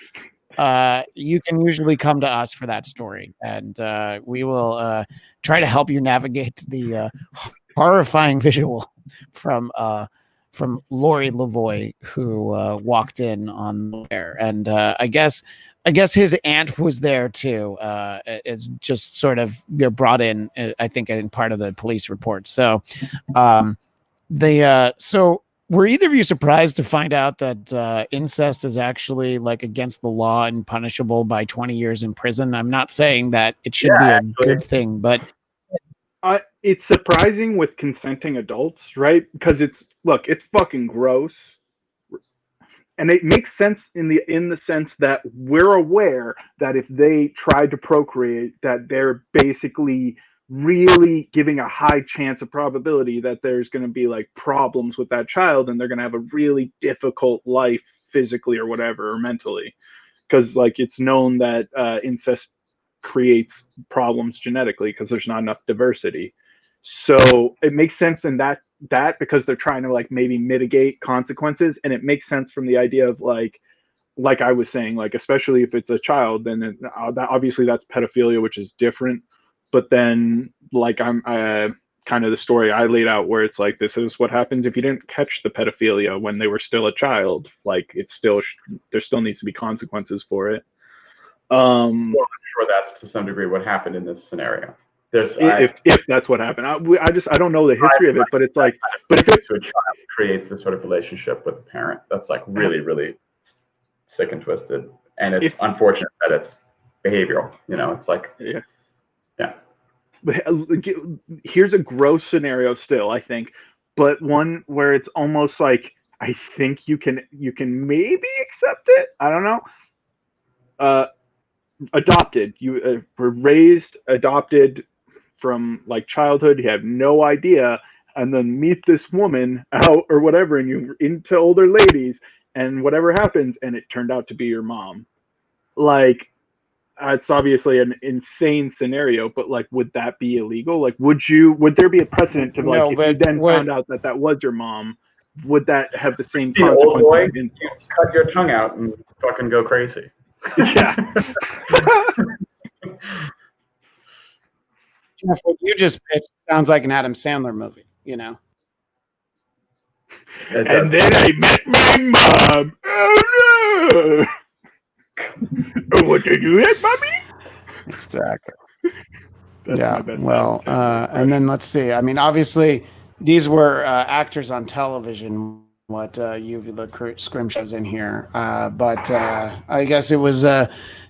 you can usually come to us for that story, and we will try to help you navigate the horrifying visual from Lori Lavoie, who walked in on there, and I guess his aunt was there too. It's just sort of brought in, I think, in part of the police report. So, so were either of you surprised to find out that incest is actually like against the law and punishable by 20 years in prison? I'm not saying that it should be a good thing, but it's surprising with consenting adults, right? Because it's fucking gross. And it makes sense in the sense that we're aware that if they tried to procreate, that they're basically really giving a high chance of probability that there's going to be like problems with that child and they're going to have a really difficult life physically or whatever, or mentally. Because like it's known that incest creates problems genetically because there's not enough diversity. So it makes sense in that because they're trying to like maybe mitigate consequences, and it makes sense from the idea of like I was saying, like especially if it's a child, then that obviously that's pedophilia, which is different. But then like I'm kind of the story I laid out where it's like this is what happens if you didn't catch the pedophilia when they were still a child. Like it's still there still needs to be consequences for it. Well, I'm sure that's to some degree what happened in this scenario. If that's what happened, I don't know the history of it, but it's like, but if a child creates this sort of relationship with a parent, that's like really, really sick and twisted, and it's unfortunate that it's behavioral. You know, it's like yeah. But here's a gross scenario still, I think, but one where it's almost like I think you can maybe accept it. I don't know. Adopted, you were raised, adopted from like childhood, you have no idea, and then meet this woman out or whatever, and you're into older ladies, and whatever happens, and it turned out to be your mom. Like, it's obviously an insane scenario, but like, would that be illegal? Like, would there be a precedent to like, if you then found out that was your mom, would that have the same consequences? Old boy, you cut your tongue out and fucking go crazy. Yeah. Jeff, what you just pitched sounds like an Adam Sandler movie, you know? And then I met my mom. Oh no! What did you hit, mommy? Exactly. Yeah. Well, and then let's see. I mean, obviously, these were actors on television. What Uvula Scrimshaw's in here, but I guess it was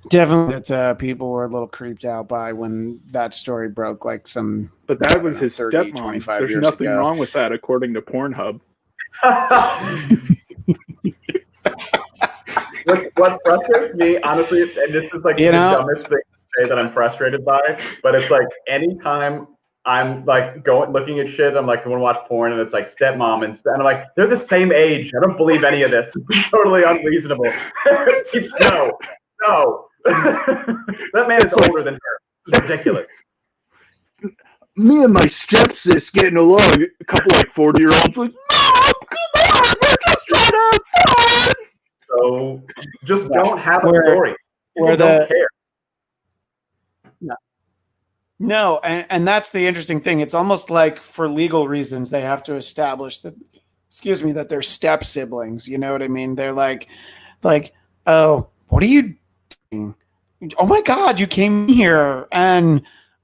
definitely that people were a little creeped out by when that story broke, like some. But that was his stepmom. There's nothing wrong with that, according to Pornhub. What frustrates me, honestly, and this is like the dumbest thing to say that I'm frustrated by, but it's like anytime I'm like looking at shit, I'm like, I want to watch porn, and it's like stepmom, and I'm like, they're the same age. I don't believe any of this. It's totally unreasonable. No. That man is older than her. It's ridiculous. Me and my stepsis getting along. A couple like 40-year-olds like, Mom, come on, we're just trying to have fun. So just don't have a story. People don't care. No, and that's the interesting thing. It's almost like for legal reasons they have to establish that, that they're step siblings. You know what I mean? They're like, oh, what are you doing? Oh my God, you came here and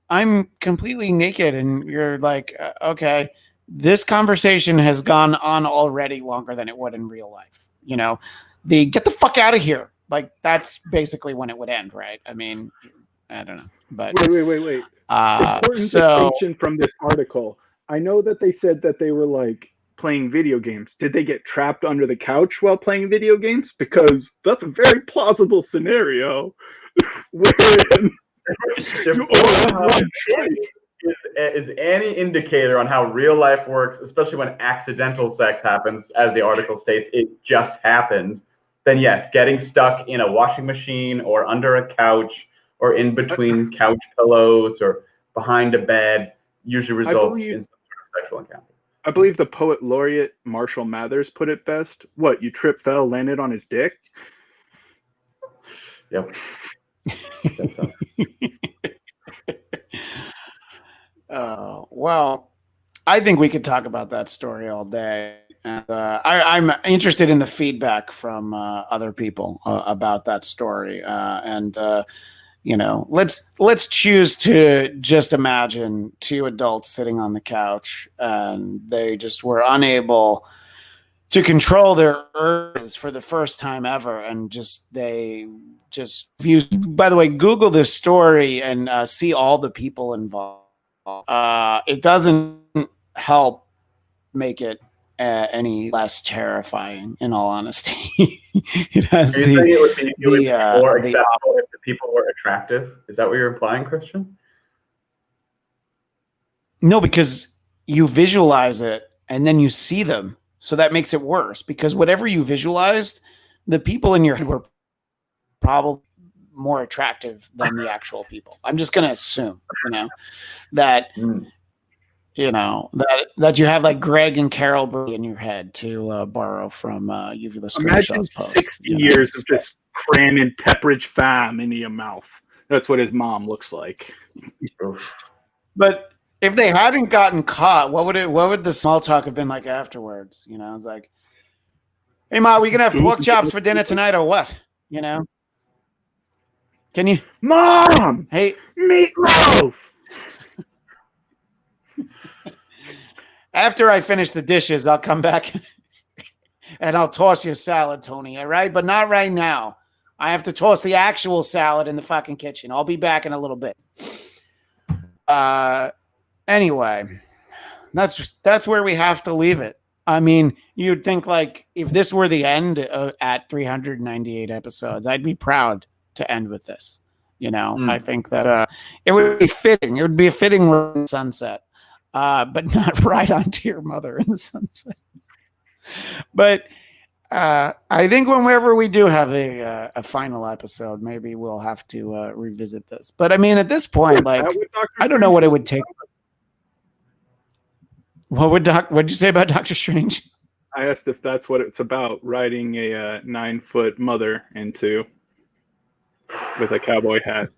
I'm completely naked, and you're like, okay, this conversation has gone on already longer than it would in real life. You know, get the fuck out of here. Like that's basically when it would end, right? I mean, I don't know, but wait. Important distinction from this article. I know that they said that they were like playing video games. Did they get trapped under the couch while playing video games? Because that's a very plausible scenario. Wherein you only have one choice. Is any indicator on how real life works, especially when accidental sex happens, as the article states, it just happened, then yes, getting stuck in a washing machine or under a couch or in between couch pillows or behind a bed usually results in some sort of sexual encounter. I believe the poet laureate Marshall Mathers put it best. What, you tripped, fell, landed on his dick? Yep. Well, I think we could talk about that story all day. And I'm interested in the feedback from other people about that story. You know, let's choose to just imagine two adults sitting on the couch and they just were unable to control their urges for the first time ever, and by the way, Google this story and see all the people involved. It doesn't help make it any less terrifying, in all honesty. It has it would be more acceptable if the people were attractive. Is that what you're implying, Christian? No, because you visualize it and then you see them. So that makes it worse, because whatever you visualized, the people in your head were probably more attractive than the actual people. I'm just going to assume, that you have like Greg and Carol Brady in your head, to borrow from Uvula Scrimshaw's post. 60 years of just cramming Pepperidge Farm into your mouth. That's what his mom looks like. But if they hadn't gotten caught, what would the small talk have been like afterwards? It's like, hey, Ma, we gonna have pork chops for dinner tonight or what? Can you, Mom? Hey, meatloaf. After I finish the dishes, I'll come back and I'll toss you a salad, Tony. All right, but not right now. I have to toss the actual salad in the fucking kitchen. I'll be back in a little bit. Anyway, that's where we have to leave it. I mean, you'd think like if this were the end at 398 episodes, I'd be proud to end with this. I think that it would be fitting. It would be a fitting sunset, but not right onto your mother in the sunset. But I think whenever we do have a final episode, maybe we'll have to revisit this. But I mean, at this point, like, I don't know what it would take. What'd you say about Doctor Strange? I asked if that's what it's about, riding a 9-foot mother into with a cowboy hat.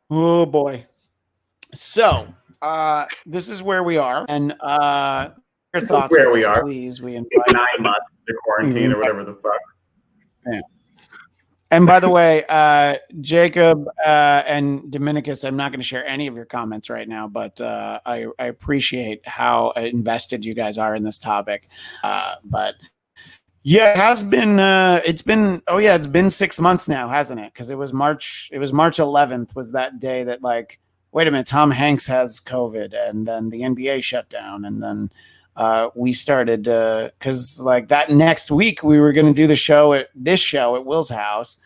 Oh boy. So this is where we are, and your thoughts where we are, please. We invite 9 months to quarantine or whatever the fuck. Yeah. And by the way, Jacob and Dominicus, I'm not going to share any of your comments right now, but I appreciate how invested you guys are in this topic. But yeah, it has been. It's been 6 months now, hasn't it? Because it was March 11th was that day that, like, wait a minute, Tom Hanks has COVID, and then the NBA shut down, and then we started because like that next week we were going to do this show at Will's house,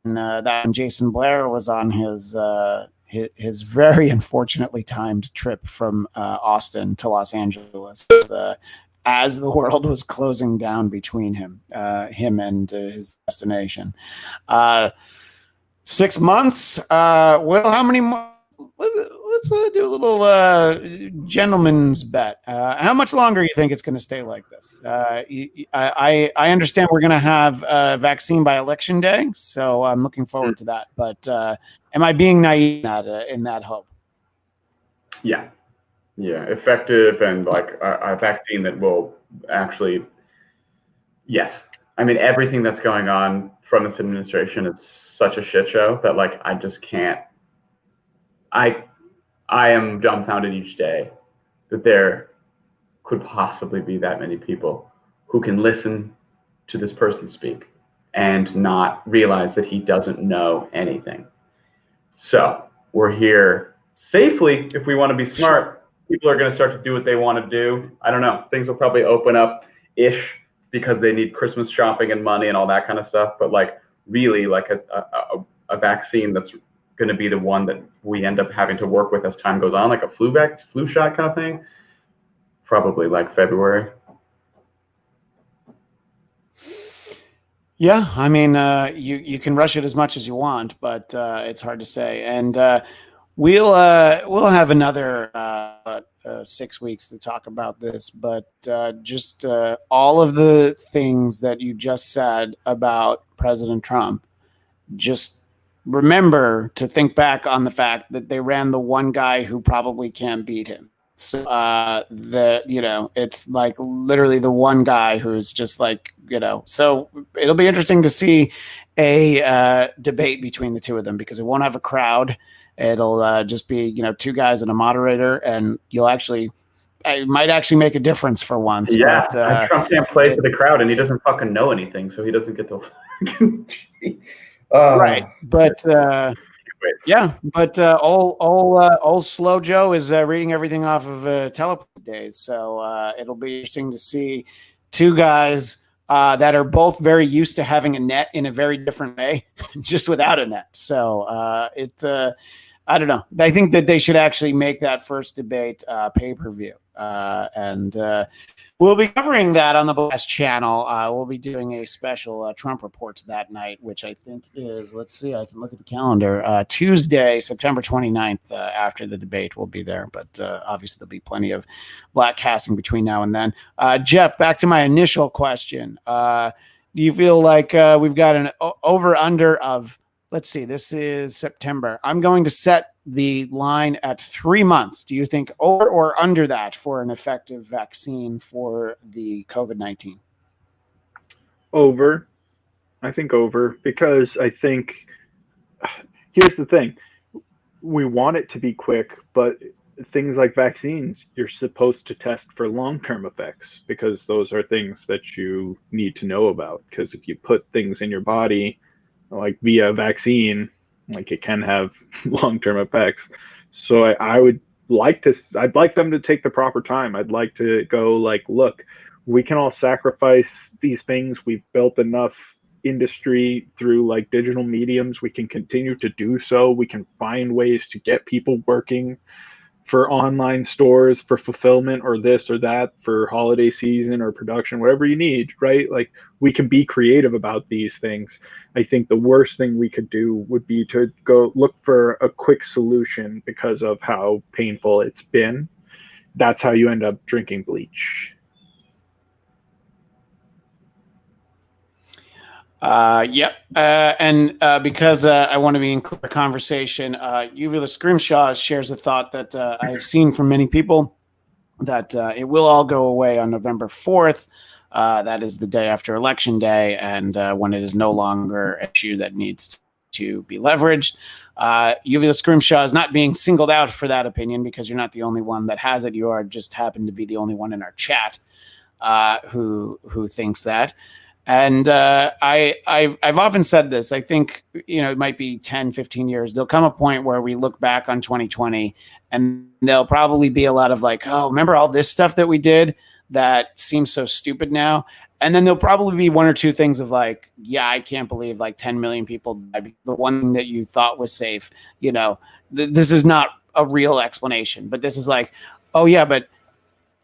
and that when Jason Blair was on his very unfortunately timed trip from Austin to Los Angeles, as the world was closing down between him and his destination. 6 months. Well, how many more? Let's do a little gentleman's bet. How much longer do you think it's going to stay like this? I understand we're going to have a vaccine by Election Day, so I'm looking forward to that. But am I being naive in that hope? Yeah, effective and like a vaccine that will actually, yes. I mean, everything that's going on from this administration is such a shit show that like I just can't. I am dumbfounded each day that there could possibly be that many people who can listen to this person speak and not realize that he doesn't know anything. So we're here safely. If we want to be smart, people are going to start to do what they want to do. I don't know. Things will probably open up-ish because they need Christmas shopping and money and all that kind of stuff. But like really like a vaccine that's going to be the one that we end up having to work with as time goes on, like a flu shot kind of thing, probably like February. Yeah, I mean, you can rush it as much as you want, but it's hard to say. And we'll have another 6 weeks to talk about this. But just all of the things that you just said about President Trump, just remember to think back on the fact that they ran the one guy who probably can't beat him. So it's like literally the one guy who's just like, so it'll be interesting to see a debate between the two of them because it won't have a crowd. It'll just be, two guys and a moderator, and it might actually make a difference for once. Yeah, but, Trump can't play for the crowd, and he doesn't fucking know anything, so he doesn't get to. Right, but all Slow Joe is reading everything off of teleport days, so it'll be interesting to see two guys that are both very used to having a net in a very different way, just without a net. So I don't know. I think that they should actually make that first debate pay-per-view. And we'll be covering that on the Blast channel. We'll be doing a special Trump report that night, which I think is, let's see, I can look at the calendar. Tuesday, September 29th, after the debate, we'll be there. But obviously, there'll be plenty of Bladtcasting between now and then. Jeff, back to my initial question. Do you feel like we've got an over-under of, let's see, this is September. I'm going to set the line at 3 months. Do you think over or under that for an effective vaccine for the COVID-19? Over. I think over, because I think here's the thing. We want it to be quick, but things like vaccines, you're supposed to test for long-term effects because those are things that you need to know about. Because if you put things in your body like via vaccine, like it can have long-term effects. So I'd like them to take the proper time. I'd like to go like, look, we can all sacrifice these things. We've built enough industry through like digital mediums. We can continue to do so. We can find ways to get people working for online stores, for fulfillment or this or that, for holiday season or production, whatever you need, right? Like we can be creative about these things. I think the worst thing we could do would be to go look for a quick solution because of how painful it's been. That's how you end up drinking bleach. Yep. And because I want to be in clear conversation, Uvula Scrimshaw shares a thought that I've seen from many people that it will all go away on November 4th. That is the day after Election Day, and when it is no longer an issue that needs to be leveraged. Uvula Scrimshaw is not being singled out for that opinion because you're not the only one that has it. You are just happen to be the only one in our chat who thinks that. And I've often said this. I think, it might be 10, 15 years. There'll come a point where we look back on 2020 and there'll probably be a lot of like, oh, remember all this stuff that we did? that seem so stupid now. And then there'll probably be one or two things of like, yeah, I can't believe like 10 million people died. The one thing that you thought was safe, this is not a real explanation, but this is like, oh yeah, but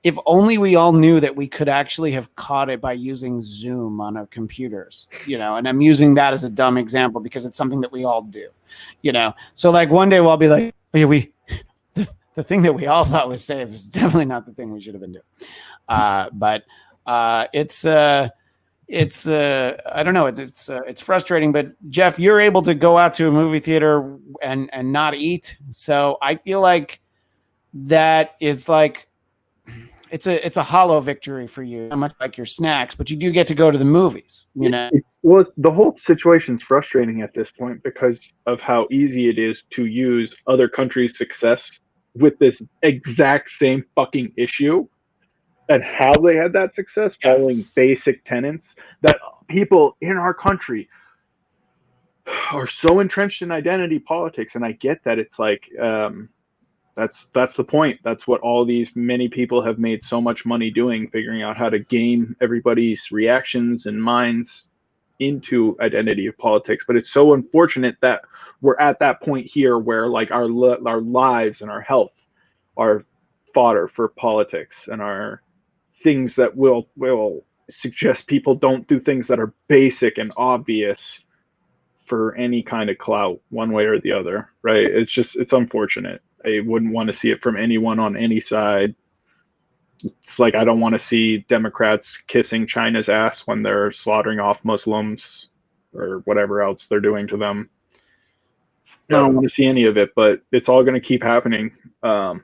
if only we all knew that we could actually have caught it by using Zoom on our computers, and I'm using that as a dumb example because it's something that we all do, So like one day we'll be like, oh yeah, the thing that we all thought was safe is definitely not the thing we should have been doing. But it's I don't know. It's frustrating, but Jeff, you're able to go out to a movie theater and not eat. So I feel like that is like, it's a hollow victory for you, not much like your snacks, but you do get to go to the movies, Well, the whole situation's frustrating at this point because of how easy it is to use other countries' success with this exact same fucking issue and how they had that success following basic tenets that people in our country are so entrenched in identity politics. And I get that it's like, that's the point. That's what all these many people have made so much money doing, figuring out how to game everybody's reactions and minds into identity of politics. But it's so unfortunate that we're at that point here where like our lives and our health are fodder for politics and are things that will suggest people don't do things that are basic and obvious for any kind of clout one way or the other, right? It's unfortunate. I wouldn't want to see it from anyone on any side. It's like I don't want to see Democrats kissing China's ass when they're slaughtering off Muslims or whatever else they're doing to them. I don't want to see any of it, but it's all going to keep happening. So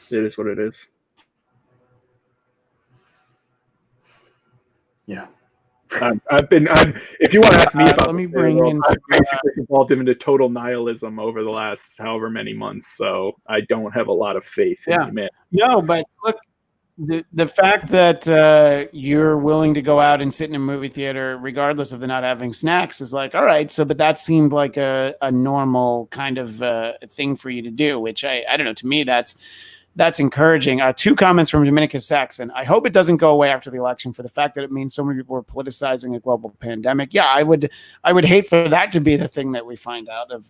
it is what it is. Yeah. If you want to ask me about let me bring in I've basically involved him into total nihilism over the last however many months, so I don't have a lot of faith in humanity. No, but look, the fact that you're willing to go out and sit in a movie theater regardless of the not having snacks is like, all right, but that seemed like a normal kind of thing for you to do, which I don't know, to me that's encouraging. Two comments from Dominicus Saxon. I hope it doesn't go away after the election for the fact that it means so many people are politicizing a global pandemic. Yeah, I would hate for that to be the thing that we find out of,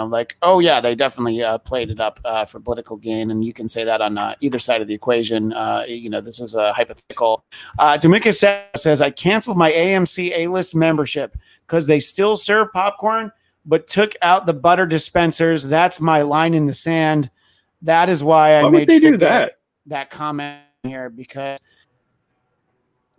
like, oh yeah, they definitely played it up for political gain. And you can say that on either side of the equation. This is a hypothetical. Dominicus says, I canceled my AMC A-list membership because they still serve popcorn, but took out the butter dispensers. That's my line in the sand. That is why I made sure that comment here because,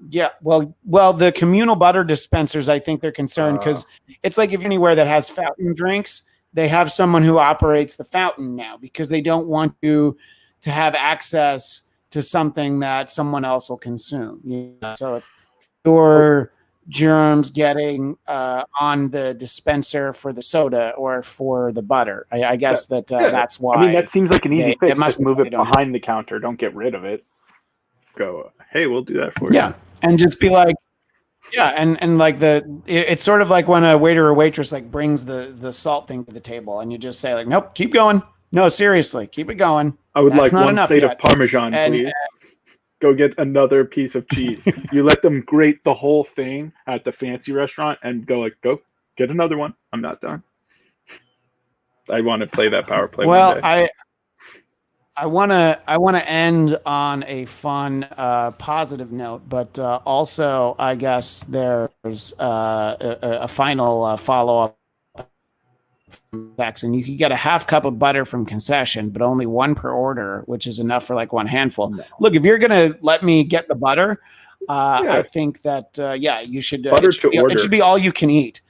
the communal butter dispensers, I think they're concerned because it's like if anywhere that has fountain drinks, they have someone who operates the fountain now because they don't want you to have access to something that someone else will consume. So if you're germs getting on the dispenser for the soda or for the butter. I guess that's why. I mean, that seems like an easy fix. Just move it behind the counter. Don't get rid of it. Go, hey, we'll do that for you. Yeah, and just be like, and like it's sort of like when a waiter or waitress like brings the salt thing to the table, and you just say like, nope, keep going. No, seriously, keep it going. I would like one plate of Parmesan, please. Go get another piece of cheese. You let them grate the whole thing at the fancy restaurant and go get another one. I'm not done. I want to play that power play. Well, I want to end on a fun, positive note, but also I guess there's a final follow-up. And you could get a half cup of butter from concession, but only one per order, which is enough for like one handful. No. Look, if you're gonna let me get the butter, I think that you should. It should be all you can eat.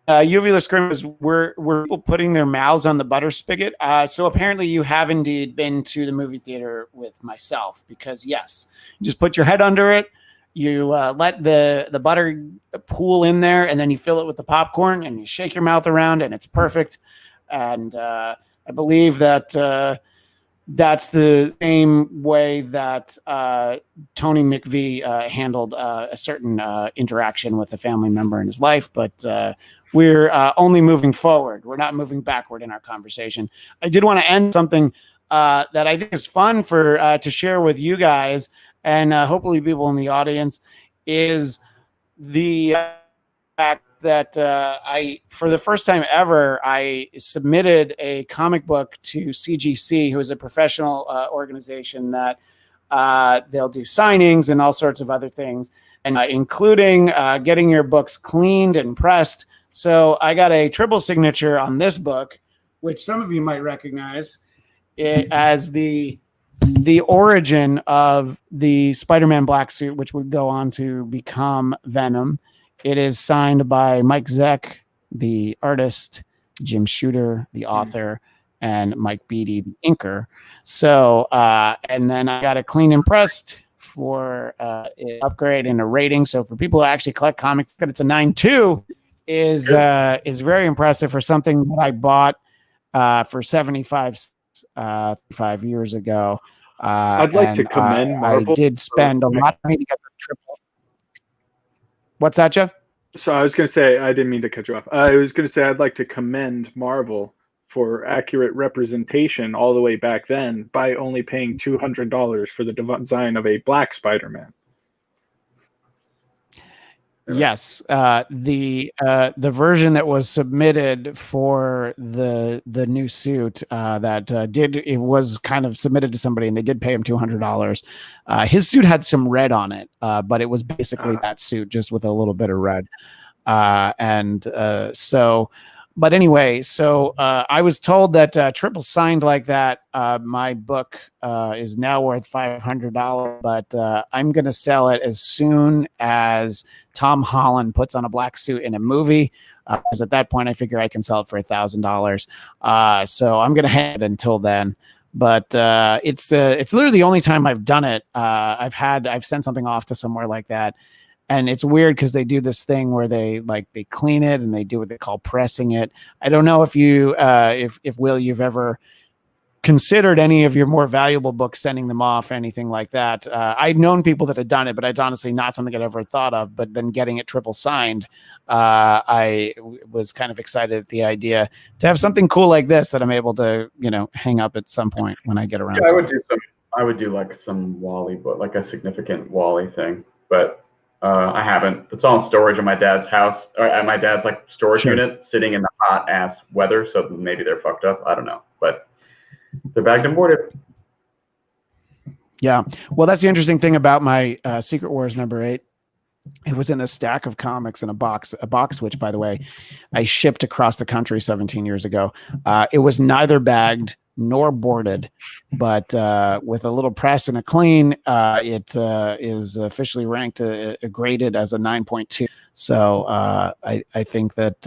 Uvula Scream is we're people putting their mouths on the butter spigot. So apparently you have indeed been to the movie theater with myself because yes, you just put your head under it. You let the butter pool in there, and then you fill it with the popcorn, and you shake your mouth around, and it's perfect. And I believe that that's the same way that Tony McVie handled a certain interaction with a family member in his life. But we're only moving forward. We're not moving backward in our conversation. I did want to end something. that I think is fun for to share with you guys and hopefully people in the audience is the fact that for the first time ever, I submitted a comic book to CGC, who is a professional organization that they'll do signings and all sorts of other things, and including getting your books cleaned and pressed. So I got a triple signature on this book, which some of you might recognize as the origin of the Spider-Man black suit, which would go on to become Venom. It is signed by Mike Zeck, the artist, Jim Shooter, the author, and Mike Beatty, the inker. So, and then I got it clean and pressed for an upgrade and a rating. So for people who actually collect comics, that it's a 9.2 is very impressive for something that I bought for 5 years ago. I'd like to commend Marvel. I did spend a lot of money to get the triple. What's that, Jeff? So I was going to say, I didn't mean to cut you off. I was going to say I'd like to commend Marvel for accurate representation all the way back then by only paying $200 for the design of a black Spider-Man. Yes, the version that was submitted for the new suit it was kind of submitted to somebody and they did pay him $200. His suit had some red on it, but it was basically that suit just with a little bit of red. But anyway, so I was told that triple signed like that, my book is now worth $500, but I'm going to sell it as soon as Tom Holland puts on a black suit in a movie. Because at that point, I figure I can sell it for $1,000. So I'm going to have it until then. But it's literally the only time I've done it. I've sent something off to somewhere like that. And it's weird because they do this thing where they clean it and they do what they call pressing it. I don't know if you, if Will, you've ever considered any of your more valuable books, sending them off, anything like that. I'd known people that had done it, but it's honestly not something I'd ever thought of. But then getting it triple signed, I was kind of excited at the idea to have something cool like this that I'm able to, hang up at some point when I get around. Yeah, I would do like some Wally book, like a significant Wally thing, but. I haven't. It's all in storage in my dad's house, or at my dad's storage unit, sitting in the hot ass weather. So maybe they're fucked up. I don't know, but they're bagged and boarded. Yeah. Well, that's the interesting thing about my Secret Wars #8. It was in a stack of comics in a box, which, by the way, I shipped across the country 17 years ago. It was neither bagged nor boarded, but with a little press and a clean, it is officially ranked, graded as a 9.2. So I think that,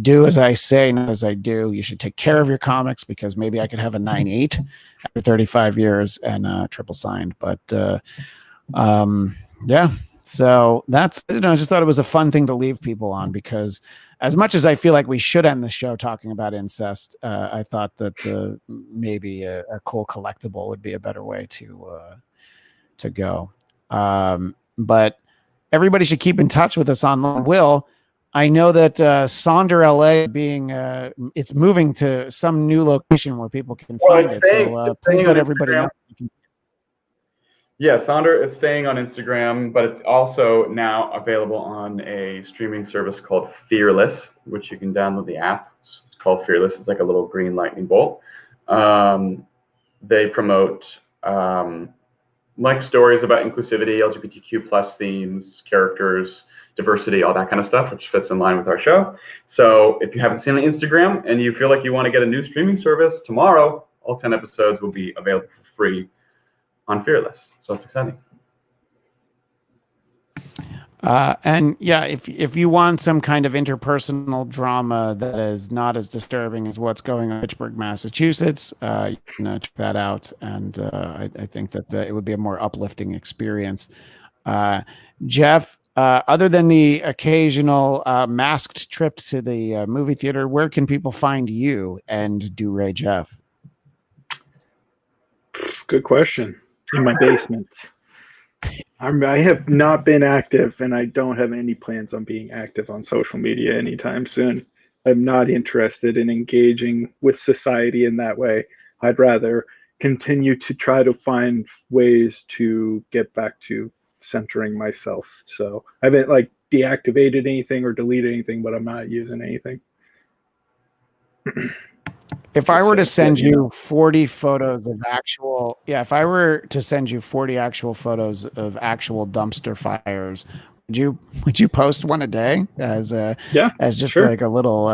do as I say, not as I do. You should take care of your comics, because maybe I could have a 9.8 after 35 years and triple signed. But yeah, so that's, I just thought it was a fun thing to leave people on, because as much as I feel like we should end the show talking about incest, I thought that maybe a cool collectible would be a better way to go. But everybody should keep in touch with us online. Will, I know that Sonder LA it's moving to some new location where people can find it. So please let everybody know. Yeah, Sonder is staying on Instagram, but it's also now available on a streaming service called Fearless, which you can download the app. It's called Fearless. It's like a little green lightning bolt. They promote stories about inclusivity, LGBTQ plus themes, characters, diversity, all that kind of stuff, which fits in line with our show. So if you haven't seen the Instagram and you feel like you want to get a new streaming service, tomorrow, all 10 episodes will be available for free on Fearless. So it's exciting. And yeah, if you want some kind of interpersonal drama that is not as disturbing as what's going on in Fitchburg, Massachusetts, you can check that out. And I think that it would be a more uplifting experience. Jeff, other than the occasional masked trip to the movie theater, where can people find you and Do Ray Jeff? Good question. In my basement. I have not been active, and I don't have any plans on being active on social media anytime soon. I'm not interested in engaging with society in that way. I'd rather continue to try to find ways to get back to centering myself. So I haven't like deactivated anything or deleted anything, but I'm not using anything. If I were to send you 40 photos of actual, if I were to send you 40 actual photos of actual dumpster fires, would you post one a day as just like a little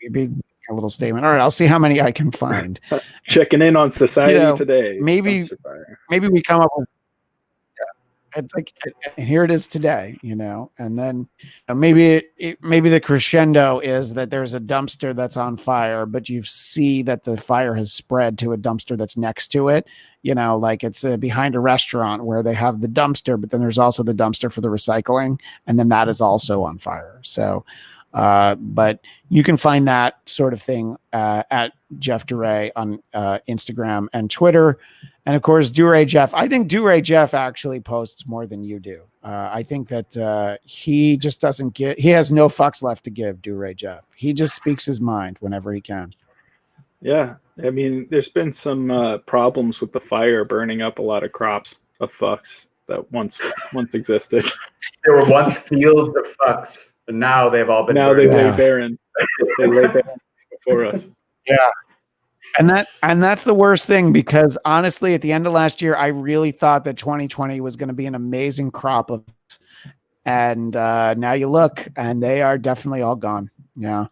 maybe a little statement? All right, I'll see how many I can find. Checking in on society today. Maybe we come up with. It's like, and here it is today, and then maybe the crescendo is that there's a dumpster that's on fire, but you see that the fire has spread to a dumpster that's next to it, like it's behind a restaurant where they have the dumpster, but then there's also the dumpster for the recycling, and then that is also on fire. So, but you can find that sort of thing at Jeff Duray on Instagram and Twitter. And of course, Duray Jeff. I think Duray Jeff actually posts more than you do. I think that he just doesn't get. He has no fucks left to give. Duray Jeff. He just speaks his mind whenever he can. Yeah, I mean, there's been some problems with the fire burning up a lot of crops of fucks that once existed. There were once fields of fucks, but now they've all been. Now they lay barren. They lay barren before us. Yeah. And that's the worst thing, because honestly, at the end of last year, I really thought that 2020 was going to be an amazing crop of, and now you look, and they are definitely all gone. Yeah.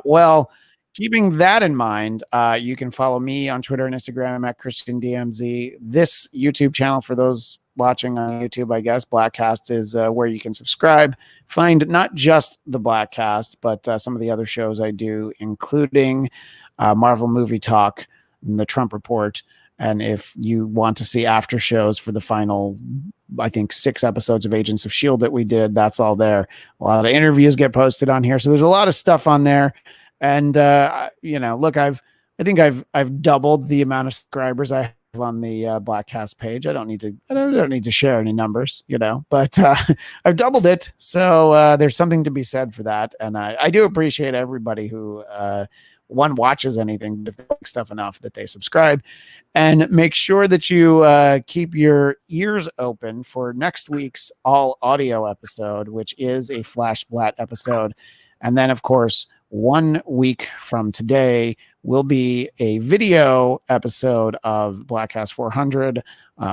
Well, keeping that in mind, you can follow me on Twitter and Instagram at ChristianDMZ. This YouTube channel, for those watching on YouTube, I guess, Bladtcast is where you can subscribe. Find not just the Bladtcast, but some of the other shows I do, including Marvel Movie Talk, and the Trump Report. And if you want to see after shows for the final, I think 6 episodes of Agents of S.H.I.E.L.D. that we did, that's all there. A lot of interviews get posted on here. So there's a lot of stuff on there. And, look, I think I've doubled the amount of subscribers I have on the Bladtcast page. I don't need to share any numbers, but I've doubled it. So there's something to be said for that. And I do appreciate everybody who, one watches anything, if they like stuff enough that they subscribe. And make sure that you keep your ears open for next week's all audio episode, which is a Flash Blatt episode. And then, of course, 1 week from today will be a video episode of Bladtcast 400,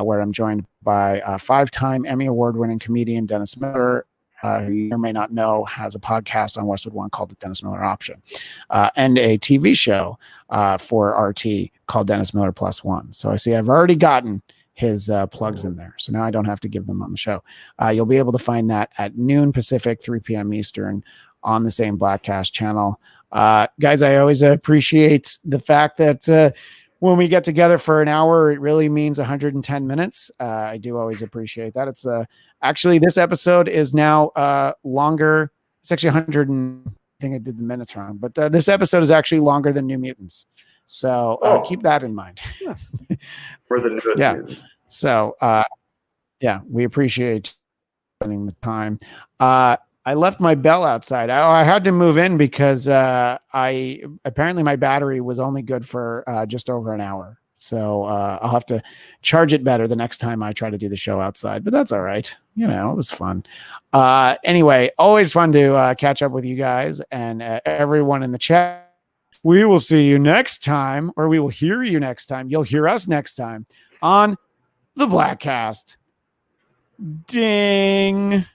where I'm joined by 5-time Emmy Award-winning comedian Dennis Miller, who you may not know has a podcast on Westwood One called The Dennis Miller Option, and a TV show for RT called Dennis Miller Plus One. So I see I've already gotten his plugs in there. So now I don't have to give them on the show. You'll be able to find that at noon Pacific, 3 p.m. Eastern on the same Bladtcast channel. Guys, I always appreciate the fact that when we get together for an hour, it really means 110 minutes. I do always appreciate that. It's actually, this episode is now longer. It's actually 100 and I think I did the minutes wrong, but this episode is actually longer than New Mutants. So keep that in mind. For the newest mutants. So we appreciate spending the time. I left my bell outside. I had to move in because apparently my battery was only good for just over an hour. So I'll have to charge it better the next time I try to do the show outside, but that's all right. It was fun. Anyway, always fun to catch up with you guys and everyone in the chat. We will see you next time, or we will hear you next time. You'll hear us next time on the Bladtcast. Ding.